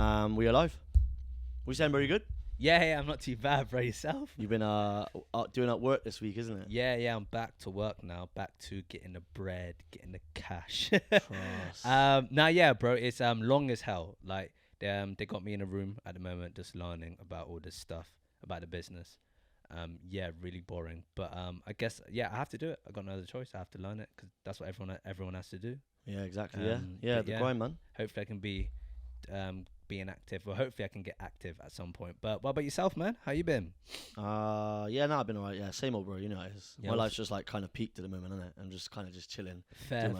We are live. We sound very good. Yeah, I'm not too bad, bro. Yourself? You've been doing at work this week, isn't it? Yeah, I'm back to work now. Back to getting the bread, getting the cash. Trust. Yeah, bro. It's long as hell. Like they got me in a room at the moment, just learning about all this stuff about the business. Yeah, really boring. But I guess I have to do it. I got no other choice. I have to learn it because that's what everyone has to do. Yeah, exactly. Yeah, the grind, man. Hopefully, I can be being active. Well, hopefully I can get active at some point. But what about yourself, man? How you been? I've been alright. Yeah, same old, bro. You know, Yeah, my life's just like kind of peaked at the moment, isn't it? I'm just kind of just chilling. Fair.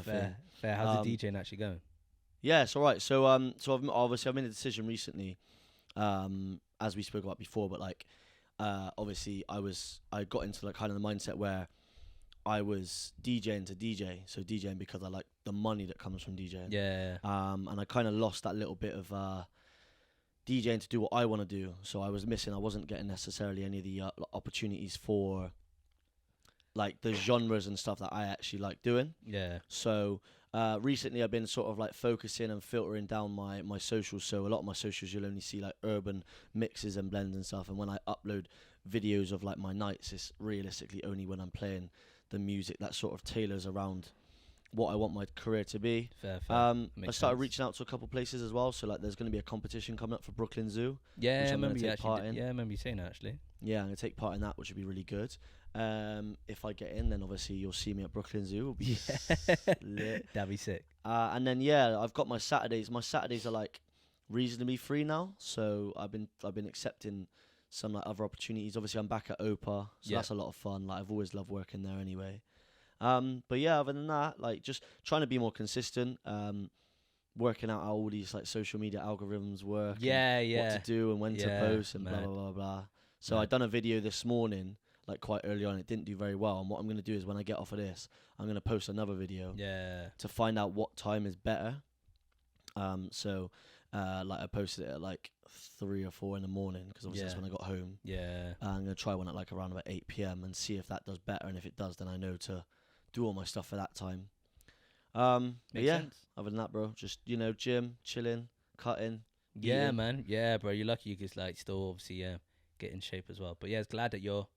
How's the DJing actually going? Yeah, it's alright. So I've made a decision recently, as we spoke about before. But like, obviously I got into like kind of the mindset where I was DJing to DJ, so DJing because I like the money that comes from DJing. Yeah. And I kind of lost that little bit of DJing to do what I want to do. So I wasn't getting necessarily any of the opportunities for like the genres and stuff that I actually like doing. Yeah. So recently I've been sort of like focusing and filtering down my socials. So a lot of my socials you'll only see like urban mixes and blends and stuff. And when I upload videos of like my nights, it's realistically only when I'm playing the music that sort of tailors around what I want my career to be. Fair. I started reaching out to a couple places as well. So like, there's going to be a competition coming up for Brooklyn Zoo. Yeah, which I I'm gonna remember you take part in. Yeah, I remember you saying that actually. Yeah, I'm going to take part in that, which would be really good. If I get in, then obviously you'll see me at Brooklyn Zoo. It'll be lit. That'd be sick. And then I've got my Saturdays. My Saturdays are like reasonably free now. So I've been accepting some like other opportunities. Obviously, I'm back at OPA, so that's a lot of fun. Like I've always loved working there anyway. But yeah, other than that, like just trying to be more consistent. Working out how all these like social media algorithms work. Yeah. What to do and when to post and blah blah blah blah. So I done a video this morning, like quite early on. It didn't do very well. And what I'm gonna do is when I get off of this, I'm gonna post another video. Yeah. To find out what time is better. Like I posted it at like 3 or 4 in the morning because obviously that's when I got home. Yeah. I'm gonna try one at like around about 8 p.m. and see if that does better. And if it does, then I know to do all my stuff for that time. Makes sense. Other than that, bro, just gym, chilling, cutting. Yeah, eating. man. Yeah, bro. You're lucky you could like still obviously get in shape as well. But yeah, it's glad that you're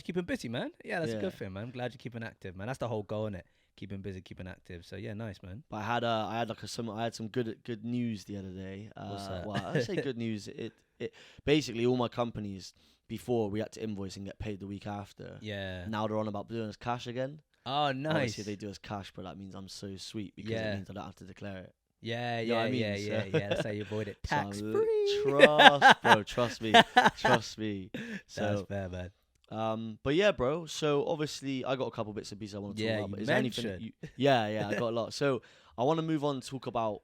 keeping busy, man. Yeah, that's a good thing, man. Glad you're keeping active, man. That's the whole goal, innit? Keeping busy, keeping active. So yeah, nice, man. But I had some good news the other day. What's that? Well, I say good news. It basically all my companies before we had to invoice and get paid the week after. Yeah. Now they're on about doing us cash again. Oh, nice. Obviously they do us cash, but that means I'm so sweet because it means I don't have to declare it. Yeah. You know what I mean? Yeah. That's how you avoid it. So Tax free. Trust me. So That's fair, man. but yeah, bro. So obviously I got a couple bits and pieces I want to talk about. But is there anything that I got a lot. So I want to move on and talk about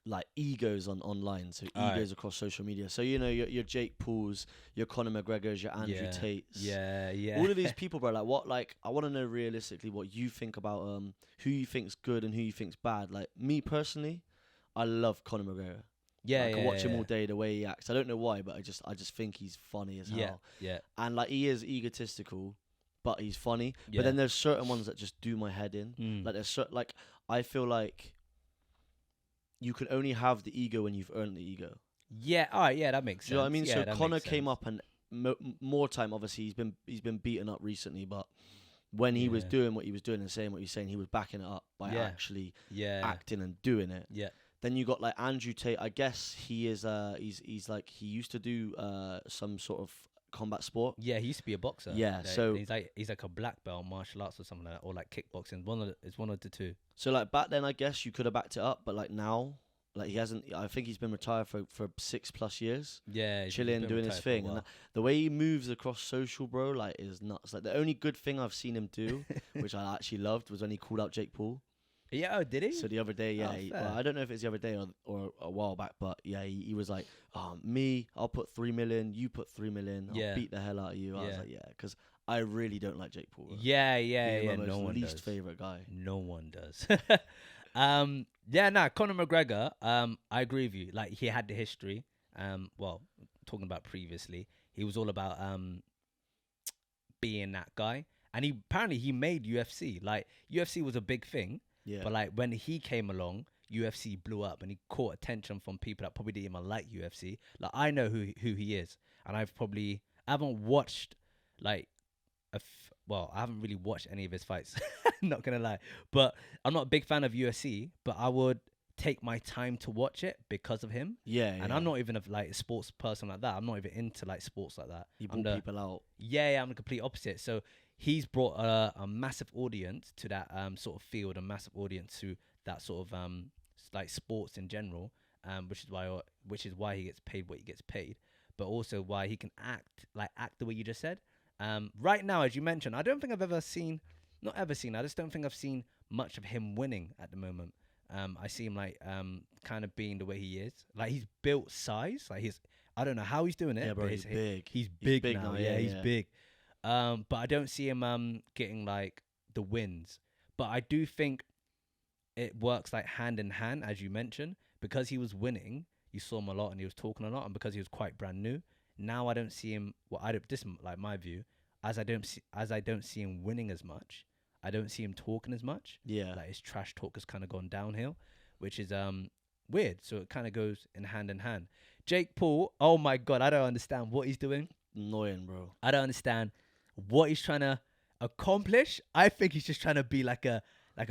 like egos online. So egos across social media. So your Jake Pauls, your Conor McGregors, your Andrew Tates. Yeah. All of these people, bro. I want to know realistically what you think about who you think's good and who you think's bad. Like me personally, I love Conor McGregor. I can watch him all day the way he acts. I don't know why, but I just think he's funny as hell. Yeah. And like he is egotistical, but he's funny. But then there's certain ones that just do my head in. Like there's like I feel like you can only have the ego when you've earned the ego. Yeah. All right. Yeah, that makes sense. Do you know what I mean? Yeah, so Conor came up and more time. Obviously, he's been beaten up recently, but when he was doing what he was doing and saying what he was saying, he was backing it up by actually acting and doing it. Yeah. Then you got like Andrew Tate. I guess he is he's like he used to do some sort of combat sport. Yeah, he used to be a boxer. Yeah, so he's like a black belt in martial arts or something like that, or like kickboxing. It's one of the two. So like back then, I guess you could have backed it up, but like now, like he hasn't. I think he's been retired for 6+ years. Yeah, chilling, doing his thing, and the way he moves across social, bro, like is nuts. Like the only good thing I've seen him do, which I actually loved, was when he called out Jake Paul. Yeah, did he? So the other day, I don't know if it's the other day or a while back, but yeah, he was like, I'll put 3 million, you put 3 million, I'll beat the hell out of you. I was like, because I really don't like Jake Paul. Bro. Yeah. He's my no one least does. favorite guy. No one does. Conor McGregor. I agree with you. Like he had the history. Well, talking about previously, he was all about being that guy, and he made UFC. Like UFC was a big thing. Yeah. But like when he came along, UFC blew up and he caught attention from people that probably didn't even like UFC. Like I know who he is, and I haven't watched like I haven't really watched any of his fights. Not gonna lie, but I'm not a big fan of UFC. But I would take my time to watch it because of him. Yeah, and I'm not even a sports person like that. I'm not even into like sports like that. He brought people out. Yeah, I'm the complete opposite. So he's brought a massive audience to that sort of field, a massive audience to that sort of like sports in general, which is why he gets paid what he gets paid, but also why he can act the way you just said. Right now, as you mentioned, I don't think I've ever seen, not ever seen, I just don't think I've seen much of him winning at the moment. I see him like kind of being the way he is. Like he's built size. Like I don't know how he's doing it. Yeah, bro, he's big. He's big now. Yeah, he's big. But I don't see him getting like the wins. But I do think it works like hand in hand, as you mentioned, because he was winning. You saw him a lot and he was talking a lot, and because he was quite brand new. Now I don't see him. Well, this is like my view, as I don't see him winning as much. I don't see him talking as much. Yeah. Like his trash talk has kind of gone downhill, which is weird. So it kind of goes in hand. Jake Paul, oh my God, I don't understand what he's doing. Annoying, bro. I don't understand what he's trying to accomplish. I think he's just trying to be like a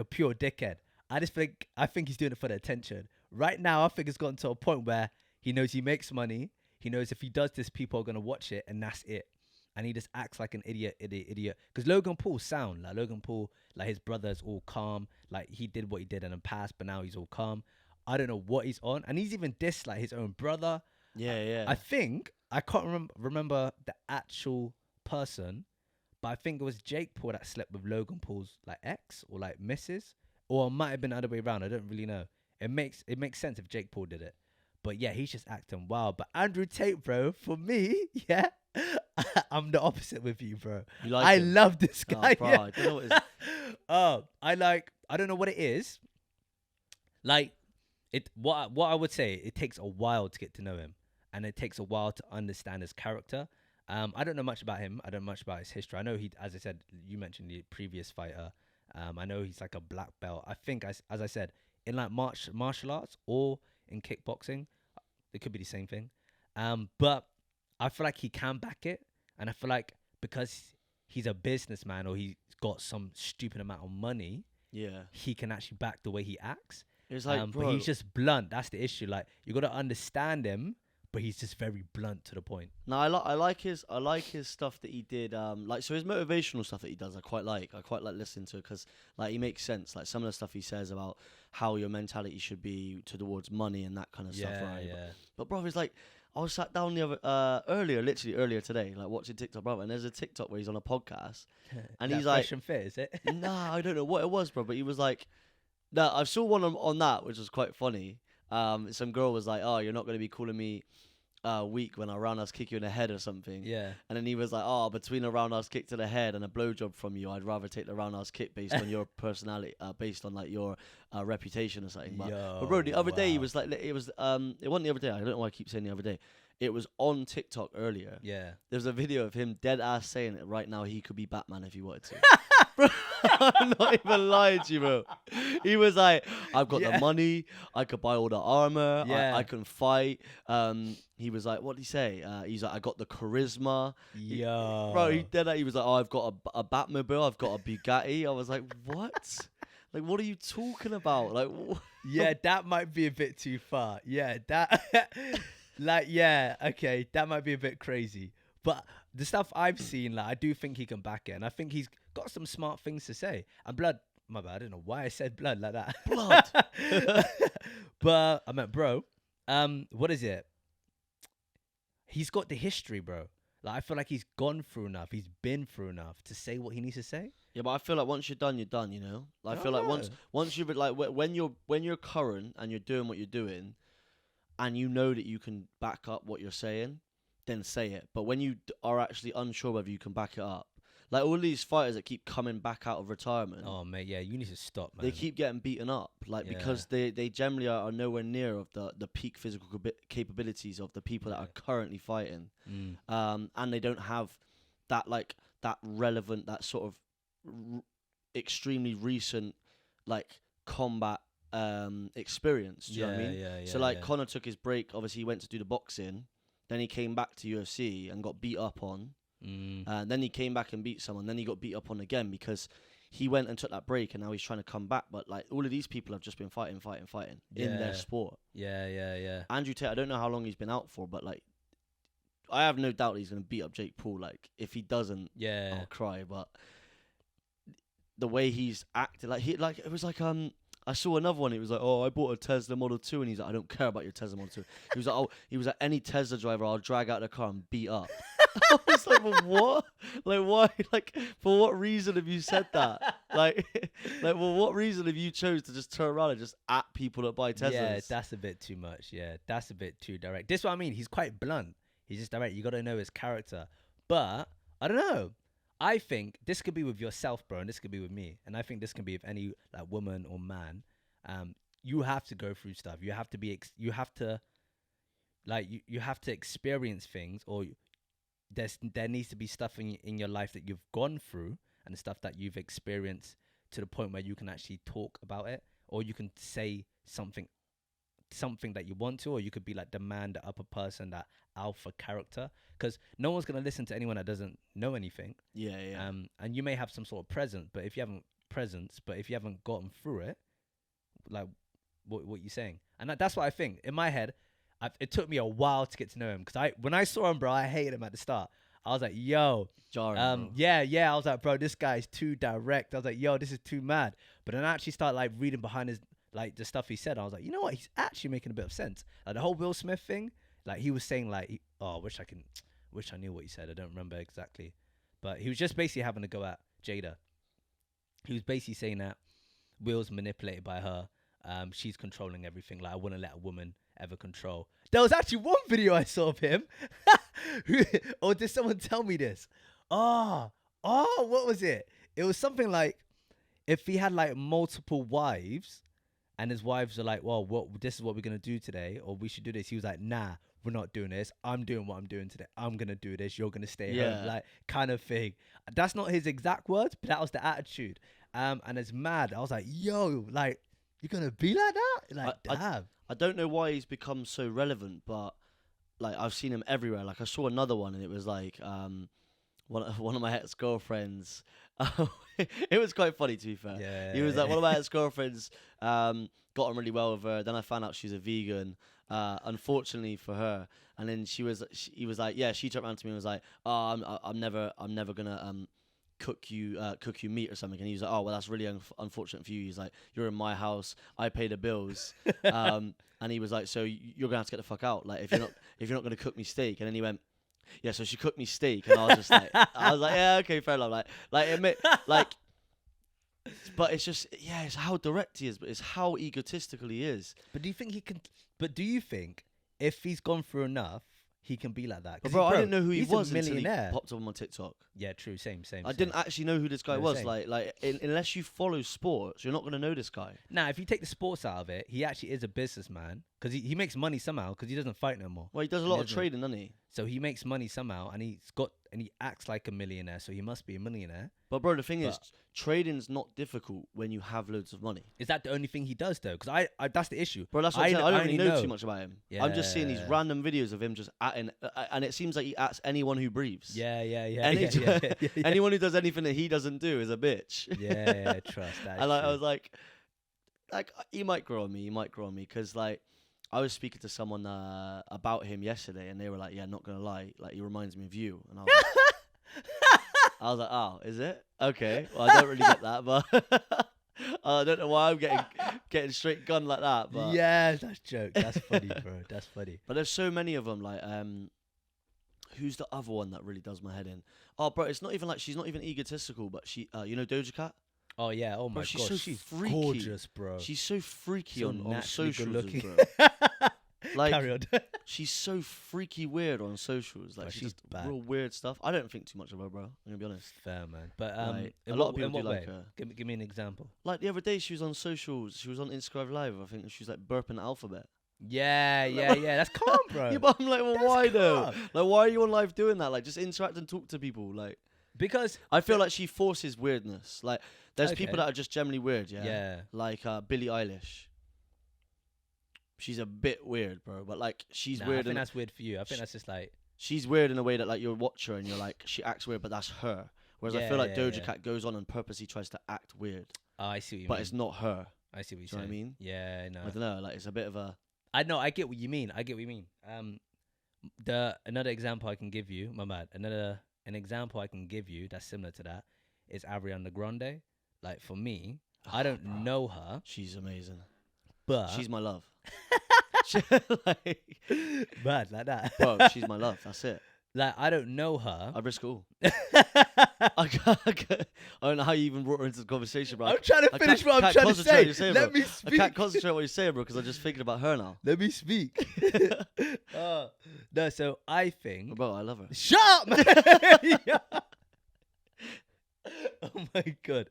pure dickhead. I think he's doing it for the attention. Right now, I think it's gotten to a point where he knows he makes money. He knows if he does this, people are going to watch it, and that's it. And he just acts like an idiot. Because Logan Paul's sound. Like Logan Paul, like his brother's all calm. Like he did what he did in the past, but now he's all calm. I don't know what he's on. And he's even dissed like his own brother. Yeah. I think, I can't remember the actual person, but I think it was Jake Paul that slept with Logan Paul's like ex or like missus. Or it might have been the other way around. I don't really know. It makes sense if Jake Paul did it. But yeah, he's just acting wild. But Andrew Tate, bro, for me, yeah, I'm the opposite with you, bro. You like I him? love this guy. Oh, bro, I don't know what it is. I don't know what it is. Like, what I would say, it takes a while to get to know him. And it takes a while to understand his character. I don't know much about him. I don't know much about his history. I know as I said, you mentioned the previous fighter. I know he's like a black belt. I think, as I said, in like martial arts or in kickboxing, it could be the same thing. But I feel like he can back it. And I feel like because he's a businessman or he's got some stupid amount of money, he can actually back the way he acts. It's like, bro, but he's just blunt. That's the issue. Like, you got to understand him, but he's just very blunt to the point. No, I like his stuff that he did. Like, so his motivational stuff that he does, I quite like listening to it because like he makes sense. Like some of the stuff he says about how your mentality should be towards money and that kind of stuff, right? Yeah. But bro, it's like I was sat down literally earlier today, like watching TikTok, brother, and there's a TikTok where he's on a podcast, and he's like, Fresh and Fit, is it? nah, I don't know what it was, bro, but he was like, no, I saw one on that which was quite funny. Some girl was like, oh, you're not going to be calling me weak when I roundhouse kick you in the head or something. Yeah. And then he was like, oh, between a roundhouse kick to the head and a blowjob from you, I'd rather take the roundhouse kick based on your personality, based on like your reputation or something. But bro, the other day he was like, it wasn't the other day. I don't know why I keep saying the other day. It was on TikTok earlier. Yeah. There's a video of him dead ass saying it right now. He could be Batman if he wanted to. Bro, I'm not even lying to you, bro. He was like, I've got the money. I could buy all the armor. Yeah. I can fight. He was like, what did he say? He's like, I got the charisma. Yo. Bro, he did that. He was like, oh, I've got a Batmobile. I've got a Bugatti. I was like, what? Like, what are you talking about? Like, yeah, that might be a bit too far. Yeah, that... Like, yeah, okay, that might be a bit crazy. But the stuff I've seen, like, I do think he can back it. And I think he's got some smart things to say. And blood, my bad, I don't know why I said blood like that. Blood. But, I meant, bro, what is it? He's got the history, bro. Like, I feel like he's gone through enough. He's been through enough to say what he needs to say. Yeah, but I feel like once you're done, you know? Like, I feel like once you've, like, when you're current and you're doing what you're doing, and you know that you can back up what you're saying, then say it. But when you are actually unsure whether you can back it up, like all these fighters that keep coming back out of retirement. Oh, mate, yeah, you need to stop, man. They keep getting beaten up, like because they generally are nowhere near of the peak physical capabilities of the people that are currently fighting. And they don't have that relevant, that sort of extremely recent, like, combat experience. Do you know what I mean? Yeah, So like Conor took his break. Obviously, he went to do the boxing. Then he came back to UFC and got beat up on. Then he came back and beat someone. Then he got beat up on again because he went and took that break, and now he's trying to come back. But like all of these people have just been fighting in their sport. Yeah. Andrew Tate, I don't know how long he's been out for, but like I have no doubt he's gonna beat up Jake Paul. Like if he doesn't, I'll cry. But the way he's acted, it was like I saw another one. It was like, oh, I bought a Tesla Model 2, and he's like, I don't care about your Tesla Model 2. He was like, any Tesla driver, I'll drag out the car and beat up. I was like, well, what? Like, why? Like, for what reason have you said that? Like, well, what reason have you chose to just turn around and just at people that buy Teslas? Yeah, that's a bit too much. Yeah, that's a bit too direct. This is what I mean. He's quite blunt. He's just direct. You got to know his character. But I don't know. I think this could be with yourself, bro, and this could be with me, and I think this can be with any like woman or man. You have to go through stuff. You have to be. You have to experience things, or there needs to be stuff in your life that you've gone through and stuff that you've experienced to the point where you can actually talk about it, or you can say something that you want to, or you could be like the man, the upper person, that alpha character, because no one's going to listen to anyone that doesn't know anything. Yeah. And you may have some sort of presence, but if you haven't gotten through it, like what you're saying, and that's what I think in my head. It took me a while to get to know him, because when I saw him, bro, I hated him at the start. I was like, yo, jarring, bro. Yeah. I was like, bro, this guy's too direct. I was like, yo, this is too mad. But then I actually started like reading behind his, like the stuff he said. I was like, you know what? He's actually making a bit of sense. Like the whole Will Smith thing, like he was saying like, I wish I knew what he said. I don't remember exactly, but he was just basically having to go at Jada. He was basically saying that Will's manipulated by her. She's controlling everything. Like, I wouldn't let a woman ever control. There was actually one video I saw of him. Or did someone tell me this? What was it? It was something like, if he had like multiple wives, and his wives are like, well, this is what we're going to do today, or we should do this. He was like, nah, we're not doing this. I'm doing what I'm doing today. I'm going to do this. You're going to stay home. Like, kind of thing. That's not his exact words, but that was the attitude. And it's mad. I was like, yo, like, you're going to be like that? Like, damn. I don't know why he's become so relevant, but like I've seen him everywhere. Like I saw another one, and it was like one of my ex-girlfriends. It was quite funny, to be fair. Yeah. He was like, one of my ex-girlfriends got on really well with her. Then I found out she's a vegan. Unfortunately for her, and then he was like, yeah. She turned around to me and was like, oh, I'm never gonna cook you meat or something. And he was like, oh, well, that's really unfortunate for you. He's like, you're in my house, I pay the bills. And he was like, so you're gonna have to get the fuck out, like if you're not gonna cook me steak. And then he went, yeah, so she cooked me steak. And I was just like, yeah, okay, fair enough. But it's just, yeah, it's how direct he is, but it's how egotistical he is. But do you think if he's gone through enough, he can be like that? Bro, I didn't know who he was until he popped up on my TikTok. Yeah, true, same. I didn't actually know who this guy was. Unless you follow sports, you're not going to know this guy. Now, if you take the sports out of it, he actually is a businessman, because he makes money somehow, because he doesn't fight no more. Well, he does a lot of trading, doesn't he? So he makes money somehow, and he acts like a millionaire, so he must be a millionaire. But bro, the thing is, trading's not difficult when you have loads of money. Is that the only thing he does though? Because I that's the issue. Bro, that's what I'm saying. I don't really know too much about him. Yeah. I'm just seeing these random videos of him just atting, and it seems like he ats anyone who breathes. Yeah. Anyone who does anything that he doesn't do is a bitch. Yeah, trust that. And I was like, he might grow on me, because like I was speaking to someone about him yesterday, and they were like, yeah, not gonna lie, like he reminds me of you. And I was like, oh, is it? Okay. Well, I don't really get that, but I don't know why I'm getting straight gun like that. But yeah, that's joke. That's funny, bro. That's funny. But there's so many of them. Like, who's the other one that really does my head in? Oh, bro, it's not even like she's not even egotistical, but she, you know, Doja Cat. Oh yeah. Oh my god. She's freaky. Gorgeous, bro. She's so freaky so on socials, bro. Like, carry on. She's so freaky weird on socials. Like, she's bad. Real weird stuff. I don't think too much of her, bro. I'm gonna be honest. Fair, man. But like, a lot of people do like her. Give me an example. Like the other day, she was on socials. She was on Instagram Live. I think she was like burping alphabet. Yeah. That's calm, bro. Yeah, but I'm like, well, That's why calm. though? Like, why are you on live doing that? Like, just interact and talk to people. Like, because I feel like she forces weirdness. Like, there's people that are just generally weird. Yeah. Yeah. Like Billie Eilish. she's a bit weird, bro. But like she's Nah, weird. I think that's weird for you. I think that's just like. She's weird in a way that like you'll watch her and you're like she acts weird, but that's her. Whereas I feel like Doja Cat goes on and purposely tries to act weird. Oh, I see what you mean. But it's not her. I see what you're saying. saying. Know what I mean? Yeah, no. I don't know. Like it's a bit of a. I know. I get what you mean. Another example I can give you. My bad. An example I can give you that's similar to that is Ariana Grande. Like for me, I don't know her. She's amazing. But she's my love. Bad like that. Bro, she's my love. That's it. Like I don't know her. I risk all. I don't know how you even brought her into the conversation, bro. I'm trying to finish what I'm trying to say. Let me speak. I can't concentrate on what you're saying, bro, because I'm just thinking about her now. Let me speak. No, so I think. Bro, I love her. Shut up, man. Oh my god.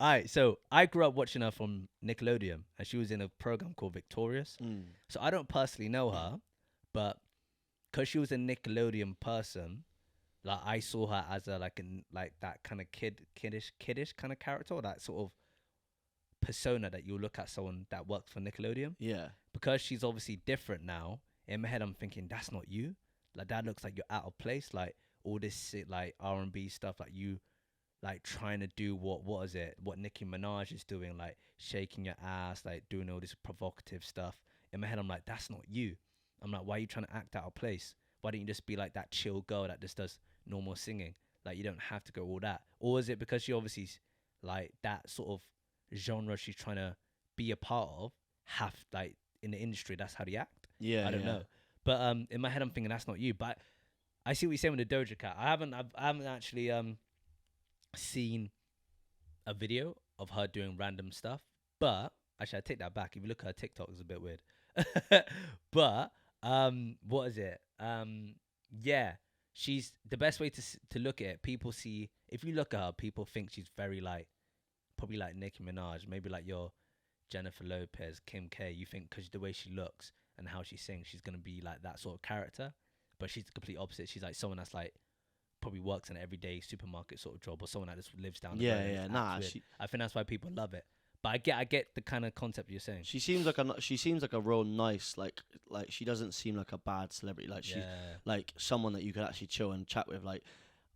Alright, so I grew up watching her from Nickelodeon, and she was in a program called Victorious. So I don't personally know her, but because she was a Nickelodeon person, like I saw her as a like that kind of kiddish kind of character, or that sort of persona that you look at someone that works for Nickelodeon. Yeah. Because she's obviously different now. In my head, I'm thinking that's not you. Like that looks like you're out of place. Like all this like R&B stuff, like you. Like trying to do what is it? What Nicki Minaj is doing, like shaking your ass, like doing all this provocative stuff. In my head, I'm like, that's not you. I'm like, why are you trying to act out of place? Why don't you just be like that chill girl that just does normal singing? Like you don't have to go all that. Or is it because she obviously like that sort of genre she's trying to be a part of? Have like in the industry, that's how they act. Yeah, I don't know. But in my head, I'm thinking that's not you. But I see what you're saying with the Doja Cat. I haven't actually seen a video of her doing random stuff, but actually I take that back. If you look at her TikTok, it's a bit weird. But what is it? Yeah, she's the best way to look at it. People see, if you look at her, people think she's very like probably like Nicki Minaj, maybe like your Jennifer Lopez, Kim K. You think because the way she looks and how she sings, she's gonna be like that sort of character, but she's the complete opposite. She's like someone that's like probably works in an everyday supermarket sort of job, or someone that just lives down the road. I think that's why people love it. But I get the kind of concept you're saying. She seems like a real nice, like she doesn't seem like a bad celebrity. Like she's like someone that you could actually chill and chat with. Like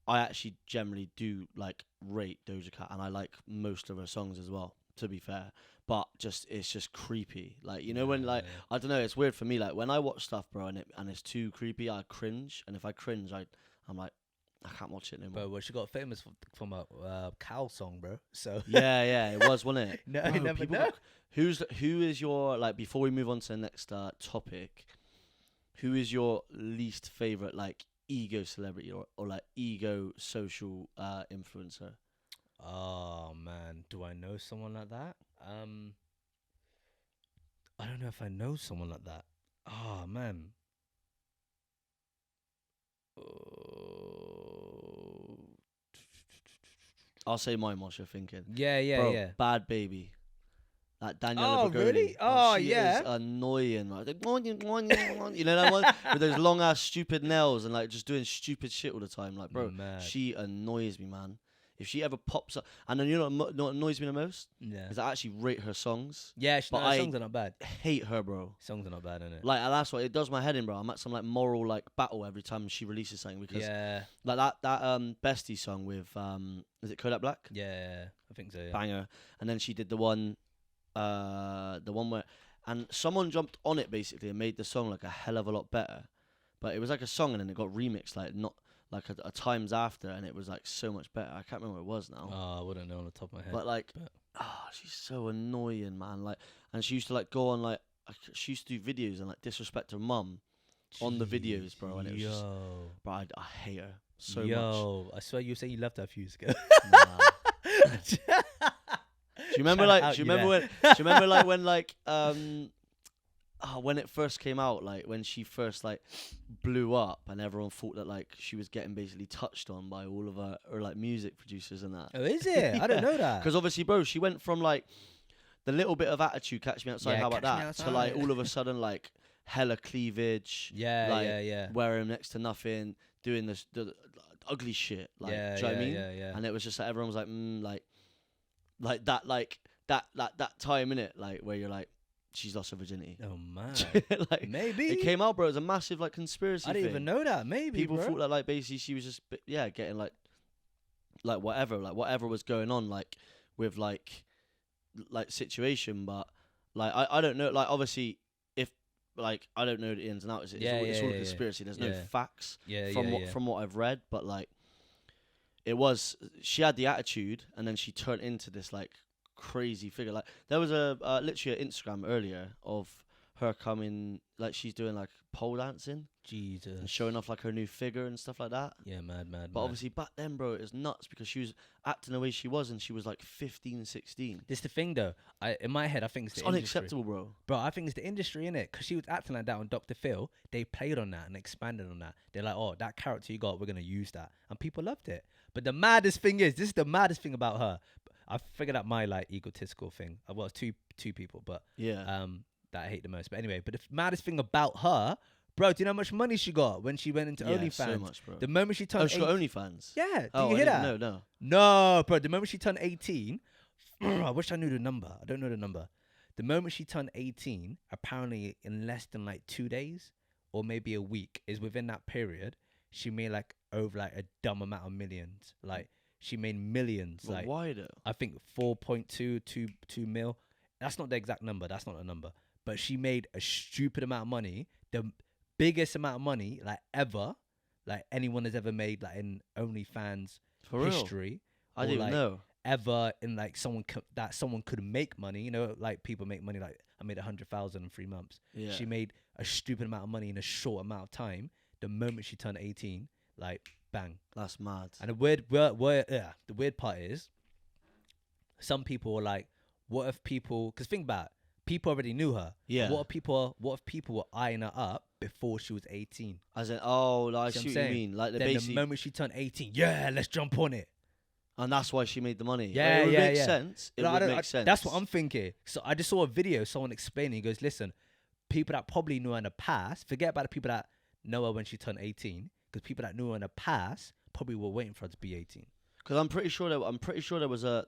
I actually generally do like rate Doja Cat, and I like most of her songs as well, to be fair. But it's just creepy. Like you know when like I don't know, it's weird for me. Like when I watch stuff, bro, and it's too creepy, I cringe. And if I cringe, I'm like, I can't watch it anymore. Bro, well, she got famous from a cow song, bro. So yeah, it was, wasn't it? No, you never know. Who is your, like, before we move on to the next topic, who is your least favorite like ego celebrity or like ego social influencer? Oh man, do I know someone like that? I don't know if I know someone like that. Oh man. I'll say mine whilst you're thinking. Yeah, Bro, yeah. Bad Baby. That Daniel Oh, Bergoni. really? Oh, she yeah. is annoying. Like, you know that one with those long ass stupid nails and like just doing stupid shit all the time. Like, bro, Mad. she annoys me, man. If she ever pops up, and then you know what annoys me the most? Yeah. Is I actually rate her songs. Yeah, but her songs are not bad. Hate her, bro. Songs are not bad, innit? Like, and that's what it does my head in, bro. I'm at some like moral like battle every time she releases something because like that Bestie song with is it Kodak Black? Yeah, I think so. Yeah. Banger. And then she did the one where, and someone jumped on it basically and made the song like a hell of a lot better. But it was like a song and then it got remixed like not like a times after, and it was like so much better. I can't remember what it was now. Oh, I wouldn't know on the top of my head. But like, she's so annoying, man. Like, and she used to like go on like she used to do videos and like disrespect her mum on the videos, bro. And it was just, bro, I hate her so much. I swear you say you loved her a few years ago. Nah. Do you remember like? Do you remember like when like when it first came out, like when she first like blew up, and everyone thought that like she was getting basically touched on by all of her like music producers and that. Oh, is it? I don't know that. Because obviously, bro, she went from like the little bit of attitude, catch me outside, how about that, to like all of a sudden like hella cleavage, wearing next to nothing, doing the ugly shit, like, do you know what I mean? Yeah. And it was just like everyone was like, that time in it, like where you're like, she's lost her virginity. Oh man. Like, Maybe it came out, bro. It was a massive like conspiracy. I didn't thing. even know that. Maybe People bro. thought that like basically she was just getting like whatever was going on like with like situation, but like I don't know, like obviously if like I don't know the ins and outs. It's all a conspiracy. There's no facts from what I've read, but like she had the attitude, and then she turned into this like crazy figure. Like there was a literally an Instagram earlier of her coming, like she's doing like pole dancing, Jesus, and showing off like her new figure and stuff like that. Yeah, mad. But obviously back then, bro, it was nuts because she was acting the way she was, and she was like 15, 16. This the thing though. In my head, I think it's the unacceptable, bro. Bro, I think it's the industry, innit? Because she was acting like that on Dr. Phil. They played on that and expanded on that. They're like, oh, that character you got, we're gonna use that, and people loved it. But the maddest thing is, this is the maddest thing about her. I figured out my like egotistical thing. Well, it's two people, but that I hate the most. But anyway, but the maddest thing about her, bro, do you know how much money she got when she went into OnlyFans? So much, bro. The moment she turned, she got OnlyFans. Yeah, do you hear that? No, bro. The moment she turned 18, I wish I knew the number. I don't know the number. The moment she turned 18, apparently in less than like 2 days or maybe a week, is within that period, she made like over like a dumb amount of millions. Like she made millions. But like why though? I think 4.2 mil. That's not the exact number. That's not a number. But she made a stupid amount of money. The biggest amount of money like ever, like anyone has ever made like in OnlyFans history. I didn't even know. Ever in like someone could make money. You know, like people make money. Like I made 100,000 in 3 months. Yeah. She made a stupid amount of money in a short amount of time. The moment she turned 18, like bang. That's mad. And the weird part is, some people were like, what if people? Because think about it, people already knew her. Yeah. What if people were eyeing her up before she was 18? As in, I see what you mean. Like then the moment she turned 18, yeah, let's jump on it. And that's why she made the money. Yeah, it would make yeah. sense. It would make sense. That's what I'm thinking. So I just saw a video, someone explaining. He goes, listen, people that probably knew her in the past, forget about the people that know her when she turned 18, because people that knew her in the past probably were waiting for her to be 18. Because I'm pretty sure there was a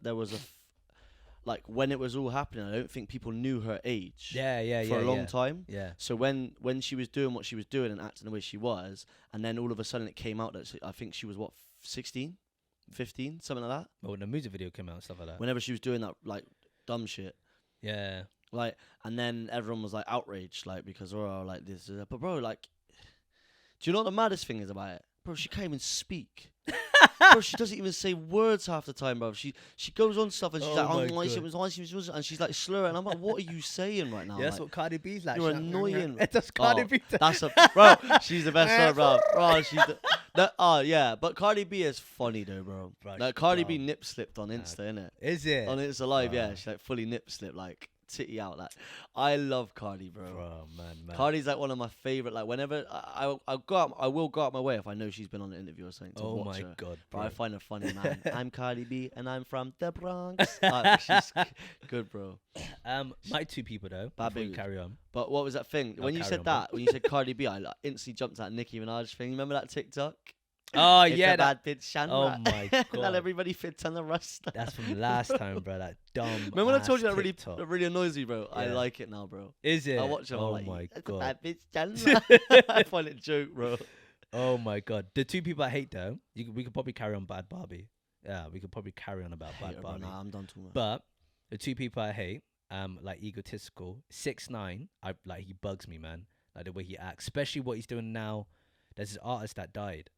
like when it was all happening, I don't think people knew her age. For a long time. Yeah. So when she was doing what she was doing and acting the way she was, and then all of a sudden it came out that I think she was 16, 15, something like that. Well, when the music video came out and stuff like that. Whenever she was doing that like dumb shit. Yeah. Like, and then everyone was like outraged, like because like this. But bro, like, do you know what the maddest thing is about it? Bro, she can't even speak. Bro, she doesn't even say words half the time, bro. She goes on stuff and she's and she's like slurring. I'm like, what are you saying right now? Yeah, that's what Cardi B's like. You're annoying. That's Cardi B. That's bro. She's the best one, bro. Bro, she's yeah. But Cardi B is funny though, bro. Like Cardi B nip slipped on Insta, innit? Is it? On Insta Live, yeah. She like fully nip slipped, like titty out. Like I love Cardi, bro. Man. Cardi's like one of my favorite. Like whenever I will go out my way if I know she's been on an interview or something to watch her. Oh my god, bro. I find her funny, man. I'm Cardi B and I'm from the Bronx. She's good, bro. My two people though. Before you carry on. But what was that thing when you said that? When you said Cardi B, I like, instantly jumped at Nicki Minaj thing. Remember that TikTok? Oh it's yeah, a bad bitch. Oh my god, not everybody fits on the roster. That's from last time, bro. That dumb. Remember when I told you TikTok. that really annoys me, bro? Yeah. I like it now, bro. Is it? I watch it. Oh I'm my like, god, it's a bad bitch. I find it a joke, bro. Oh my god, the two people I hate though. We could probably carry on Bad Barbie. Yeah, we could probably carry on about Bad Barbie. Nah, I'm done talking. But the two people I hate, like egotistical. 6ix9ine, he bugs me, man. Like the way he acts, especially what he's doing now. There's this artist that died.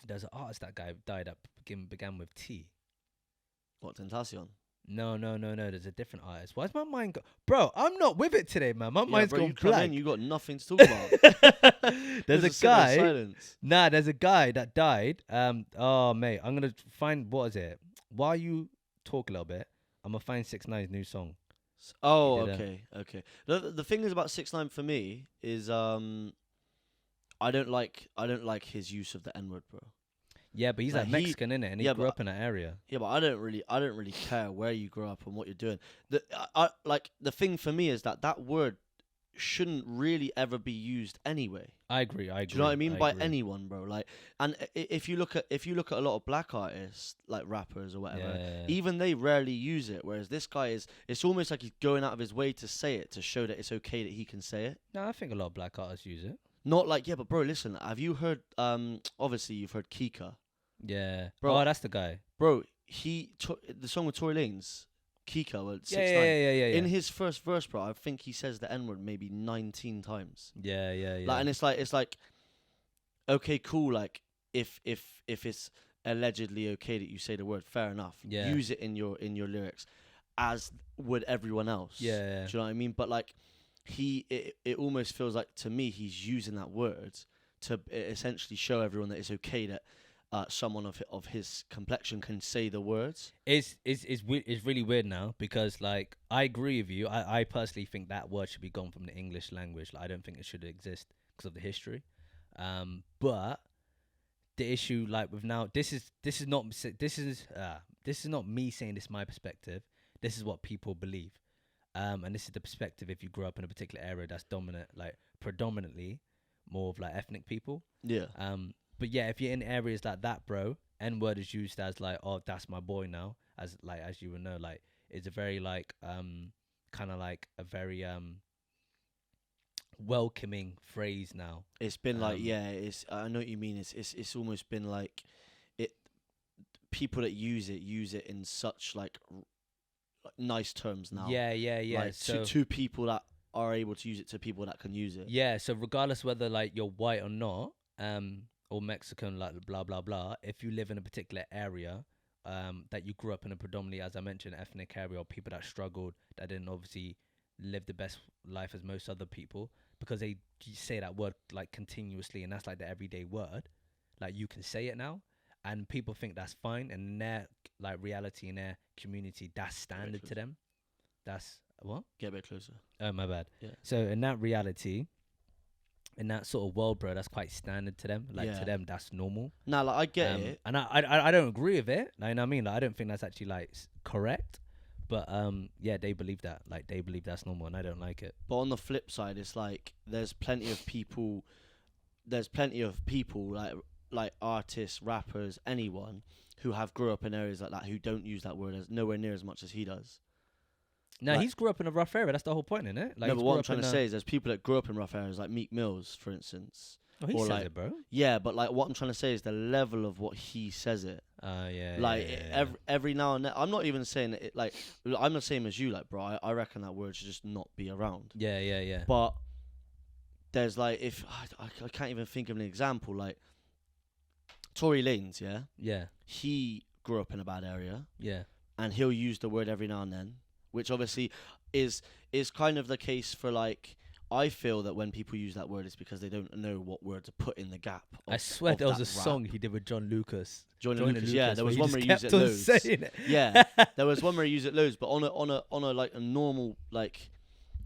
There's an artist that died that began with T. What, Tentacion? No. There's a different artist. Why's my mind bro, I'm not with it today, man. My mind's gone blank. You got nothing to talk about. There's a guy. There's a guy that died. Oh mate, I'm gonna find what is it? While you talk a little bit, I'm gonna find 6ix9ine's new song. Oh, okay. The thing is about 6ix9ine for me is I don't like his use of the N-word, bro. Yeah, but he's like Mexican, innit? And he grew up in that area. Yeah, but I don't really care where you grow up and what you're doing. The thing for me is that word shouldn't really ever be used anyway. I agree. Do you know what I mean? By anyone, bro. Like, and if you look at a lot of black artists, like rappers or whatever, even they rarely use it. Whereas this guy it's almost like he's going out of his way to say it to show that it's okay that he can say it. No, I think a lot of black artists use it. Not like, yeah, but bro, listen. Have you heard? Obviously you've heard Kika. Yeah, bro. Oh, that's the guy. Bro, the song with Tory Lanez. Kika, well, 6ix9ine. Yeah. In his first verse, bro, I think he says the N-word maybe 19 times. Yeah. Like, and it's like, okay, cool. Like, if it's allegedly okay that you say the word, fair enough. Yeah. Use it in your lyrics, as would everyone else. Yeah. Do you know what I mean? But like, it almost feels like to me he's using that word to essentially show everyone that it's okay that. Someone of his complexion can say the words. It's really weird now because like I agree with you. I personally think that word should be gone from the English language. Like, I don't think it should exist because of the history. But the issue, like with now, this is not me saying this is my perspective. This is what people believe, and this is the perspective if you grew up in a particular area that's dominant, like predominantly more of like ethnic people. Yeah. But yeah, if you're in areas like that, bro, N-word is used as like, oh, that's my boy now. As you would know, like it's a very like kind of like a very welcoming phrase now. It's been like, yeah, I know what you mean. It's almost been like it. People that use it in such like nice terms now. Yeah. Like, so to people that are able to use it, to people that can use it. Yeah. So regardless whether like you're white or not, or Mexican, like blah blah blah, if you live in a particular area that you grew up in a predominantly, as I mentioned, ethnic area, or people that struggled, that didn't obviously live the best life as most other people, because they say that word like continuously, and that's like the everyday word, like you can say it now, and people think that's fine, and in their like reality, in their community, that's standard to them. That's what? Get a bit closer. Oh, my bad. Yeah. So in that reality, in that sort of world, bro, that's quite standard to them. Like, to them, that's normal. Nah, like, I get it. And I don't agree with it. Like, you know what I mean? Like, I don't think that's actually, like, correct. But, yeah, they believe that. Like, they believe that's normal, and I don't like it. But on the flip side, it's like, there's plenty of people, like artists, rappers, anyone, who have grew up in areas like that, who don't use that word as nowhere near as much as he does. No, he's grew up in a rough area. That's the whole point, isn't it? Like, no, but what I'm trying to say is there's people that grew up in rough areas, like Meek Mills, for instance. Oh, he says it, bro. Yeah, but like what I'm trying to say is the level of what he says it. Yeah. Like every now and then, I'm not even saying it. Like, I'm the same as you, like, bro. I reckon that word should just not be around. Yeah. But there's like, if I can't even think of an example, like Tory Lanez, yeah, he grew up in a bad area, and he'll use the word every now and then, which obviously is kind of the case for, like, I feel that when people use that word, it's because they don't know what word to put in the gap. I swear there was a song he did with John Lucas. John Lucas, yeah. There was one where he used it loads. Yeah, there was one where he used it loads, but on a like a normal like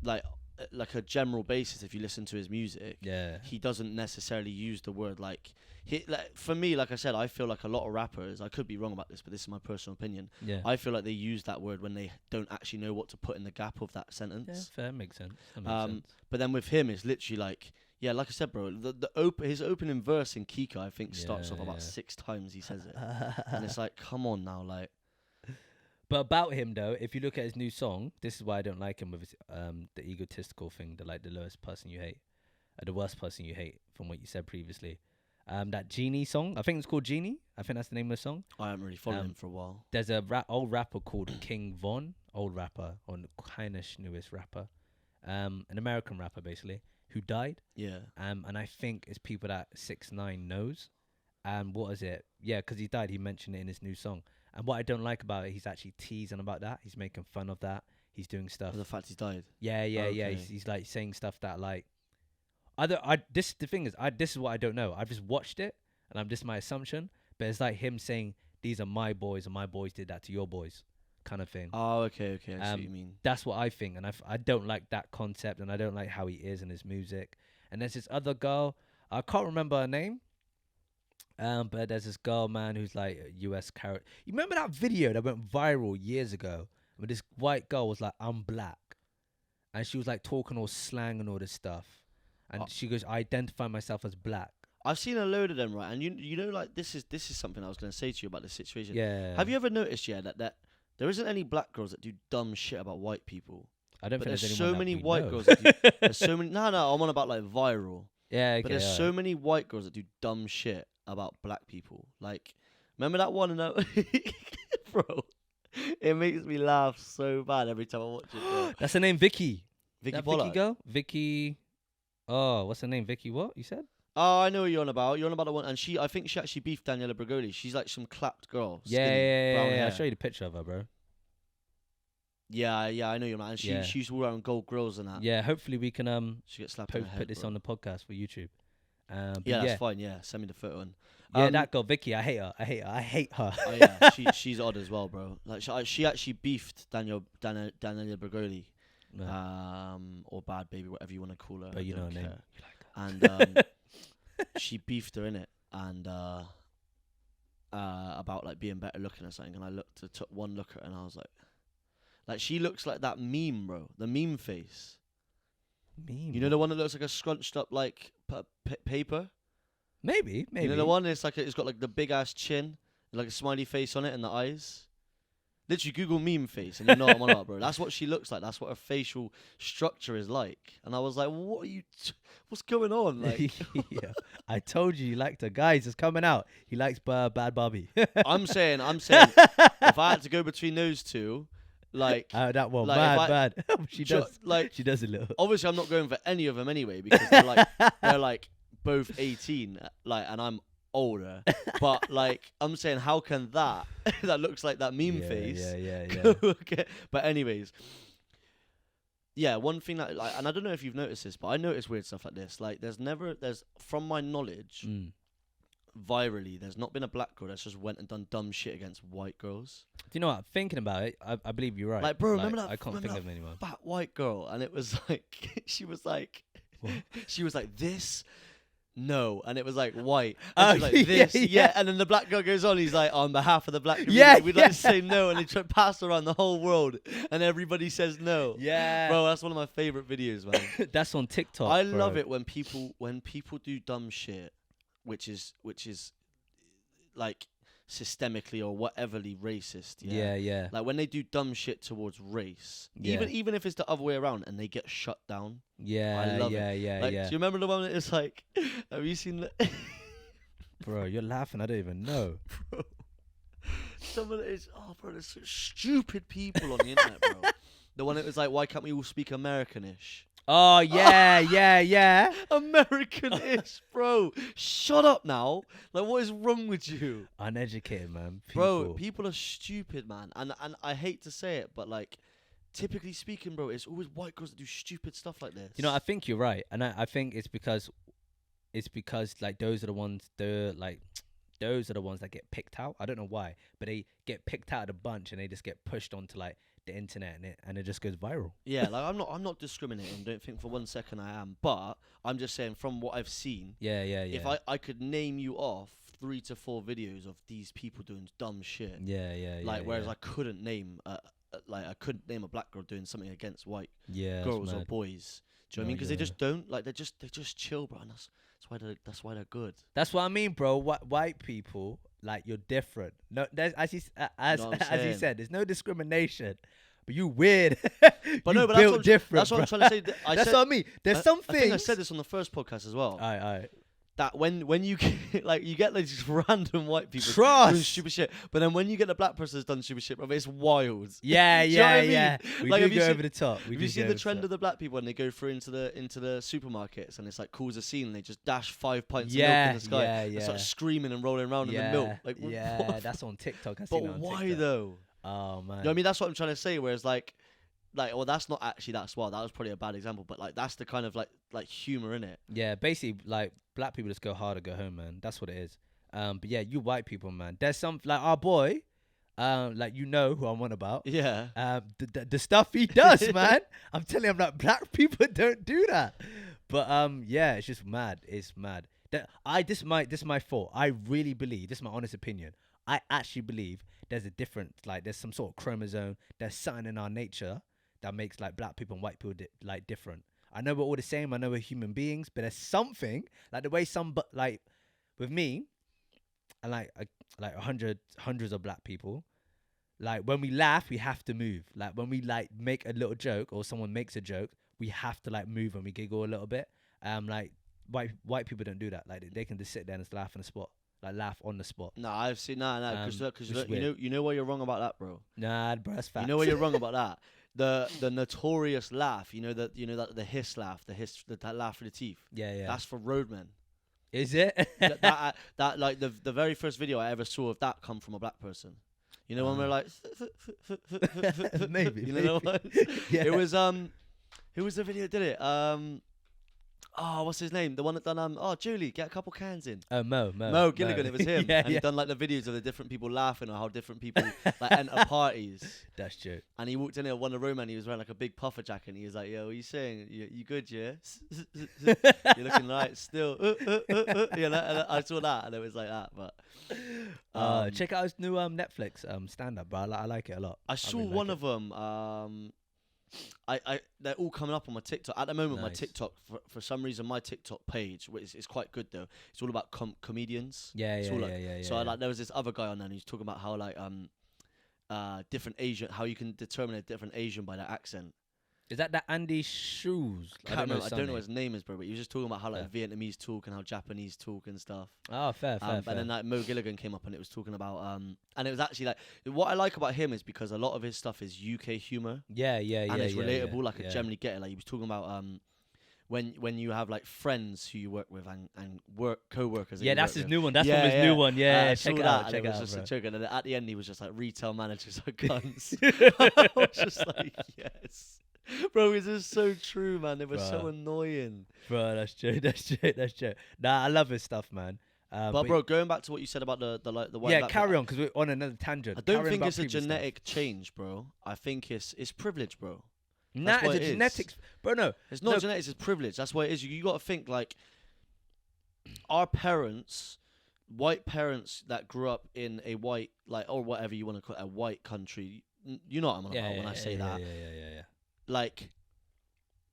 a general basis, if you listen to his music, he doesn't necessarily use the word like. For me, like I said, I feel like a lot of rappers, I could be wrong about this, but this is my personal opinion. Yeah. I feel like they use that word when they don't actually know what to put in the gap of that sentence. Yeah, fair, makes sense. But then with him, it's literally like, yeah, like I said, bro, his opening verse in Kika, I think, starts off about 6 times he says it. And it's like, come on now, like. But about him, though, if you look at his new song, this is why I don't like him with his, the egotistical thing, the lowest person you hate, the worst person you hate, from what you said previously. That Genie song, I think it's called Genie. I think that's the name of the song. I haven't really followed him for a while. There's a old rapper called King Von, old rapper, or kind of newest rapper, an American rapper basically, who died. Yeah. And I think it's people that 6ix9ine knows. And what is it? Yeah, because he died. He mentioned it in his new song. And what I don't like about it, he's actually teasing about that. He's making fun of that. He's doing stuff. For the fact he's died. Yeah. He's like saying stuff that like. This is what I don't know. I've just watched it, and this is my assumption. But it's like him saying, "These are my boys, and my boys did that to your boys," kind of thing. Oh, okay. I see what you mean. That's what I think, and I don't like that concept, and I don't like how he is in his music. And there's this other girl, I can't remember her name. But there's this girl, man, who's like a US character. You remember that video that went viral years ago, where this white girl was like, "I'm black," and she was like talking all slang and all this stuff, and she goes, I identify myself as black. I've seen a load of them, right? And you know, like this is something I was going to say to you about this situation. Yeah. Have you ever noticed, that there isn't any black girls that do dumb shit about white people? I don't But think there's anyone so that many we white know. girls that do. There's so many. No, I'm on about like viral. Yeah, okay, But there's so many white girls that do dumb shit about black people. Like, remember that one? Bro, it makes me laugh so bad every time I watch it. Bro. That's her name, Vicky. Vicky That Pollard. Vicky girl? Vicky. Oh, what's her name? Vicky what? You said? Oh, I know what you're on about. You're on about the one, and I think she actually beefed Daniela Bregoli. She's like some clapped girl. Skinny, brown Yeah. hair. I'll show you the picture of her, bro. Yeah, I know you're man. And she's all wearing gold grills and that. Yeah, hopefully we can She gets slapped in the head, put this bro. on the podcast for YouTube. Yeah, that's fine. Yeah, send me the photo. And Yeah, that girl Vicky, I hate her. oh yeah, she's odd as well, bro. Like she actually beefed Daniela Bregoli, or Bad Baby, whatever you want to call her. But you know her name. And she beefed her in it, and about like being better looking or something. And I took one look at her, and I was like she looks like that meme, bro. The meme face. Meme. You know the one that looks like a scrunched up like paper. Maybe. You know the one it's got like the big ass chin, like a smiley face on it, and the eyes. Literally Google meme face, and you know what I'm on about, bro. That's what she looks like. That's what her facial structure is like. And I was like, what are you? What's going on? Like, yeah. I told you liked her. Guys, it's coming out. He likes Bad Barbie. I'm saying, if I had to go between those two, like that one, like bad. She does a little. Obviously, I'm not going for any of them anyway because they're like both 18, like, and I'm older. But like, I'm saying, how can that looks like that meme face? Yeah. Okay. But anyways, yeah, one thing that like, and I don't know if you've noticed this, but I notice weird stuff like this. Like, there's from my knowledge, virally, there's not been a black girl that's just went and done dumb shit against white girls. Do you know what? Thinking about it, I believe you're right. Like, bro, remember that? I can't think of anyone. Fat white girl, and it was like she was like, this. No, and it was like white. And she was like this, yeah. And then the black girl goes on. He's like, on behalf of the black community, we'd like to say no. And they try to pass around the whole world, and everybody says no. Yeah, bro, that's one of my favorite videos, man. That's on TikTok. I love it when people do dumb shit, which is like systemically or whateverly racist. Yeah. Like when they do dumb shit towards race, even if it's the other way around, and they get shut down. Yeah, I love it. Yeah. Do you remember the one that is like, have you seen that? Bro, you're laughing. I don't even know. Bro, someone is. Oh, bro, there's such stupid people on the internet, bro. The one that was like, why can't we all speak Americanish? Oh yeah. Americanish, bro. Shut up now. Like, what is wrong with you? Uneducated, man. Bro, people are stupid, man. And I hate to say it, but like, typically speaking, bro, it's always white girls that do stupid stuff like this. You know, I think you're right, and I think it's because like those are the ones that get picked out. I don't know why, but they get picked out of the bunch and they just get pushed onto like the internet and it just goes viral. Yeah, like I'm not discriminating. Don't think for 1 second I am, but I'm just saying from what I've seen. Yeah. If I could name you off 3 to 4 videos of these people doing dumb shit. Yeah. Like whereas I couldn't name I couldn't name a black girl doing something against white girls or boys. Do you know what I mean? Because they just don't like. They just chill, bro. And that's why they're good. That's what I mean, bro. White people, like, you're different. No, there's as you said, there's no discrimination. But you weird. But no, but that's what I'm trying to say. That's what I mean. There's some things. I think I said this on the first podcast as well. Aye. That when you get, like, you get like these random white people doing stupid shit, but then when you get a black person that's done stupid shit, bro, it's wild. Yeah. Do you know what I mean? We like, do go over the top. Have you seen the trend of the black people when they go through into the supermarkets and it's like cause a scene and they just dash 5 pints of milk in the sky and start screaming and rolling around in the milk? Like, that's on TikTok. But why though? Oh man. You know what I mean? That's what I'm trying to say. Whereas like, well, that's not actually that wild. That was probably a bad example, but like that's the kind of like humor in it. Yeah, basically, like black people just go hard or go home, man. That's what it is. But yeah, you white people, man. There's some like our boy, like you know who I'm on about. Yeah. The stuff he does, man. I'm telling you, I'm like black people don't do that. But yeah, it's just mad. It's mad. This is my fault. I really believe, this is my honest opinion, I actually believe there's a different, like there's some sort of chromosome, there's something in our nature that makes like black people and white people like different. I know we're all the same. I know we're human beings, but there's something like the way like with me and like hundreds of black people. Like when we laugh, we have to move. Like when we like make a little joke or someone makes a joke, we have to like move and we giggle a little bit. Like white people don't do that. Like they can just sit there and just laugh on the spot. Like laugh on the spot. No, I've seen because which is you know why you're wrong about that, bro. Nah, bro, that's facts. You know why you're wrong about that. The notorious laugh, that the hiss laugh, that laugh for the teeth. Yeah. That's for roadmen. Is it? that like the very first video I ever saw of that come from a black person. You know when we're like maybe. You know what? Yeah. It was who was the video that did it? What's his name? The one that done Julie, get a couple cans in. Mo Gilligan, it was him. Yeah, and he done like the videos of the different people laughing or how different people like enter parties. That's true. And he walked in there, one of the room, and he was wearing like a big puffer jacket. And he was like, "Yo, what are you saying? You good, yeah? You're looking right still." And I saw that, and it was like that. But check out his new Netflix stand up, bro. I like it a lot. I saw one of them. They're all coming up on my TikTok at the moment. Nice. My TikTok, for some reason, my TikTok page is quite good though. It's all about comedians. Yeah. So there was this other guy on there, and he was talking about how like different Asian, how you can determine a different Asian by their accent. Is that Andy Shoes? I don't know what his name is, bro. But he was just talking about how like Vietnamese talk and how Japanese talk and stuff. Oh, fair. And then like Mo Gilligan came up and it was talking about and it was actually like what I like about him is because a lot of his stuff is UK humor. Yeah. And it's relatable. Yeah, like I generally get it. Like he was talking about when you have like friends who you work with and co-workers. Yeah, that's his new one. That's from his new one. Yeah, check it out. Check it out. Just a joke. And then at the end, he was just like, "Retail managers are guns." I was just like, yes. Bro, this is so true, man. It was so annoying. Bro, that's true. Nah, I love his stuff, man. But bro, going back to what you said about the white. Yeah, carry on because we're on another tangent. I don't think it's a genetic change, bro. I think it's privilege, bro. Nah, it's a genetics, bro. No, it's not genetics. It's privilege. That's what it is. You got to think like our parents, white parents that grew up in a white or whatever you want to call it, a white country. You know what I'm on about when I say that. Yeah. Like,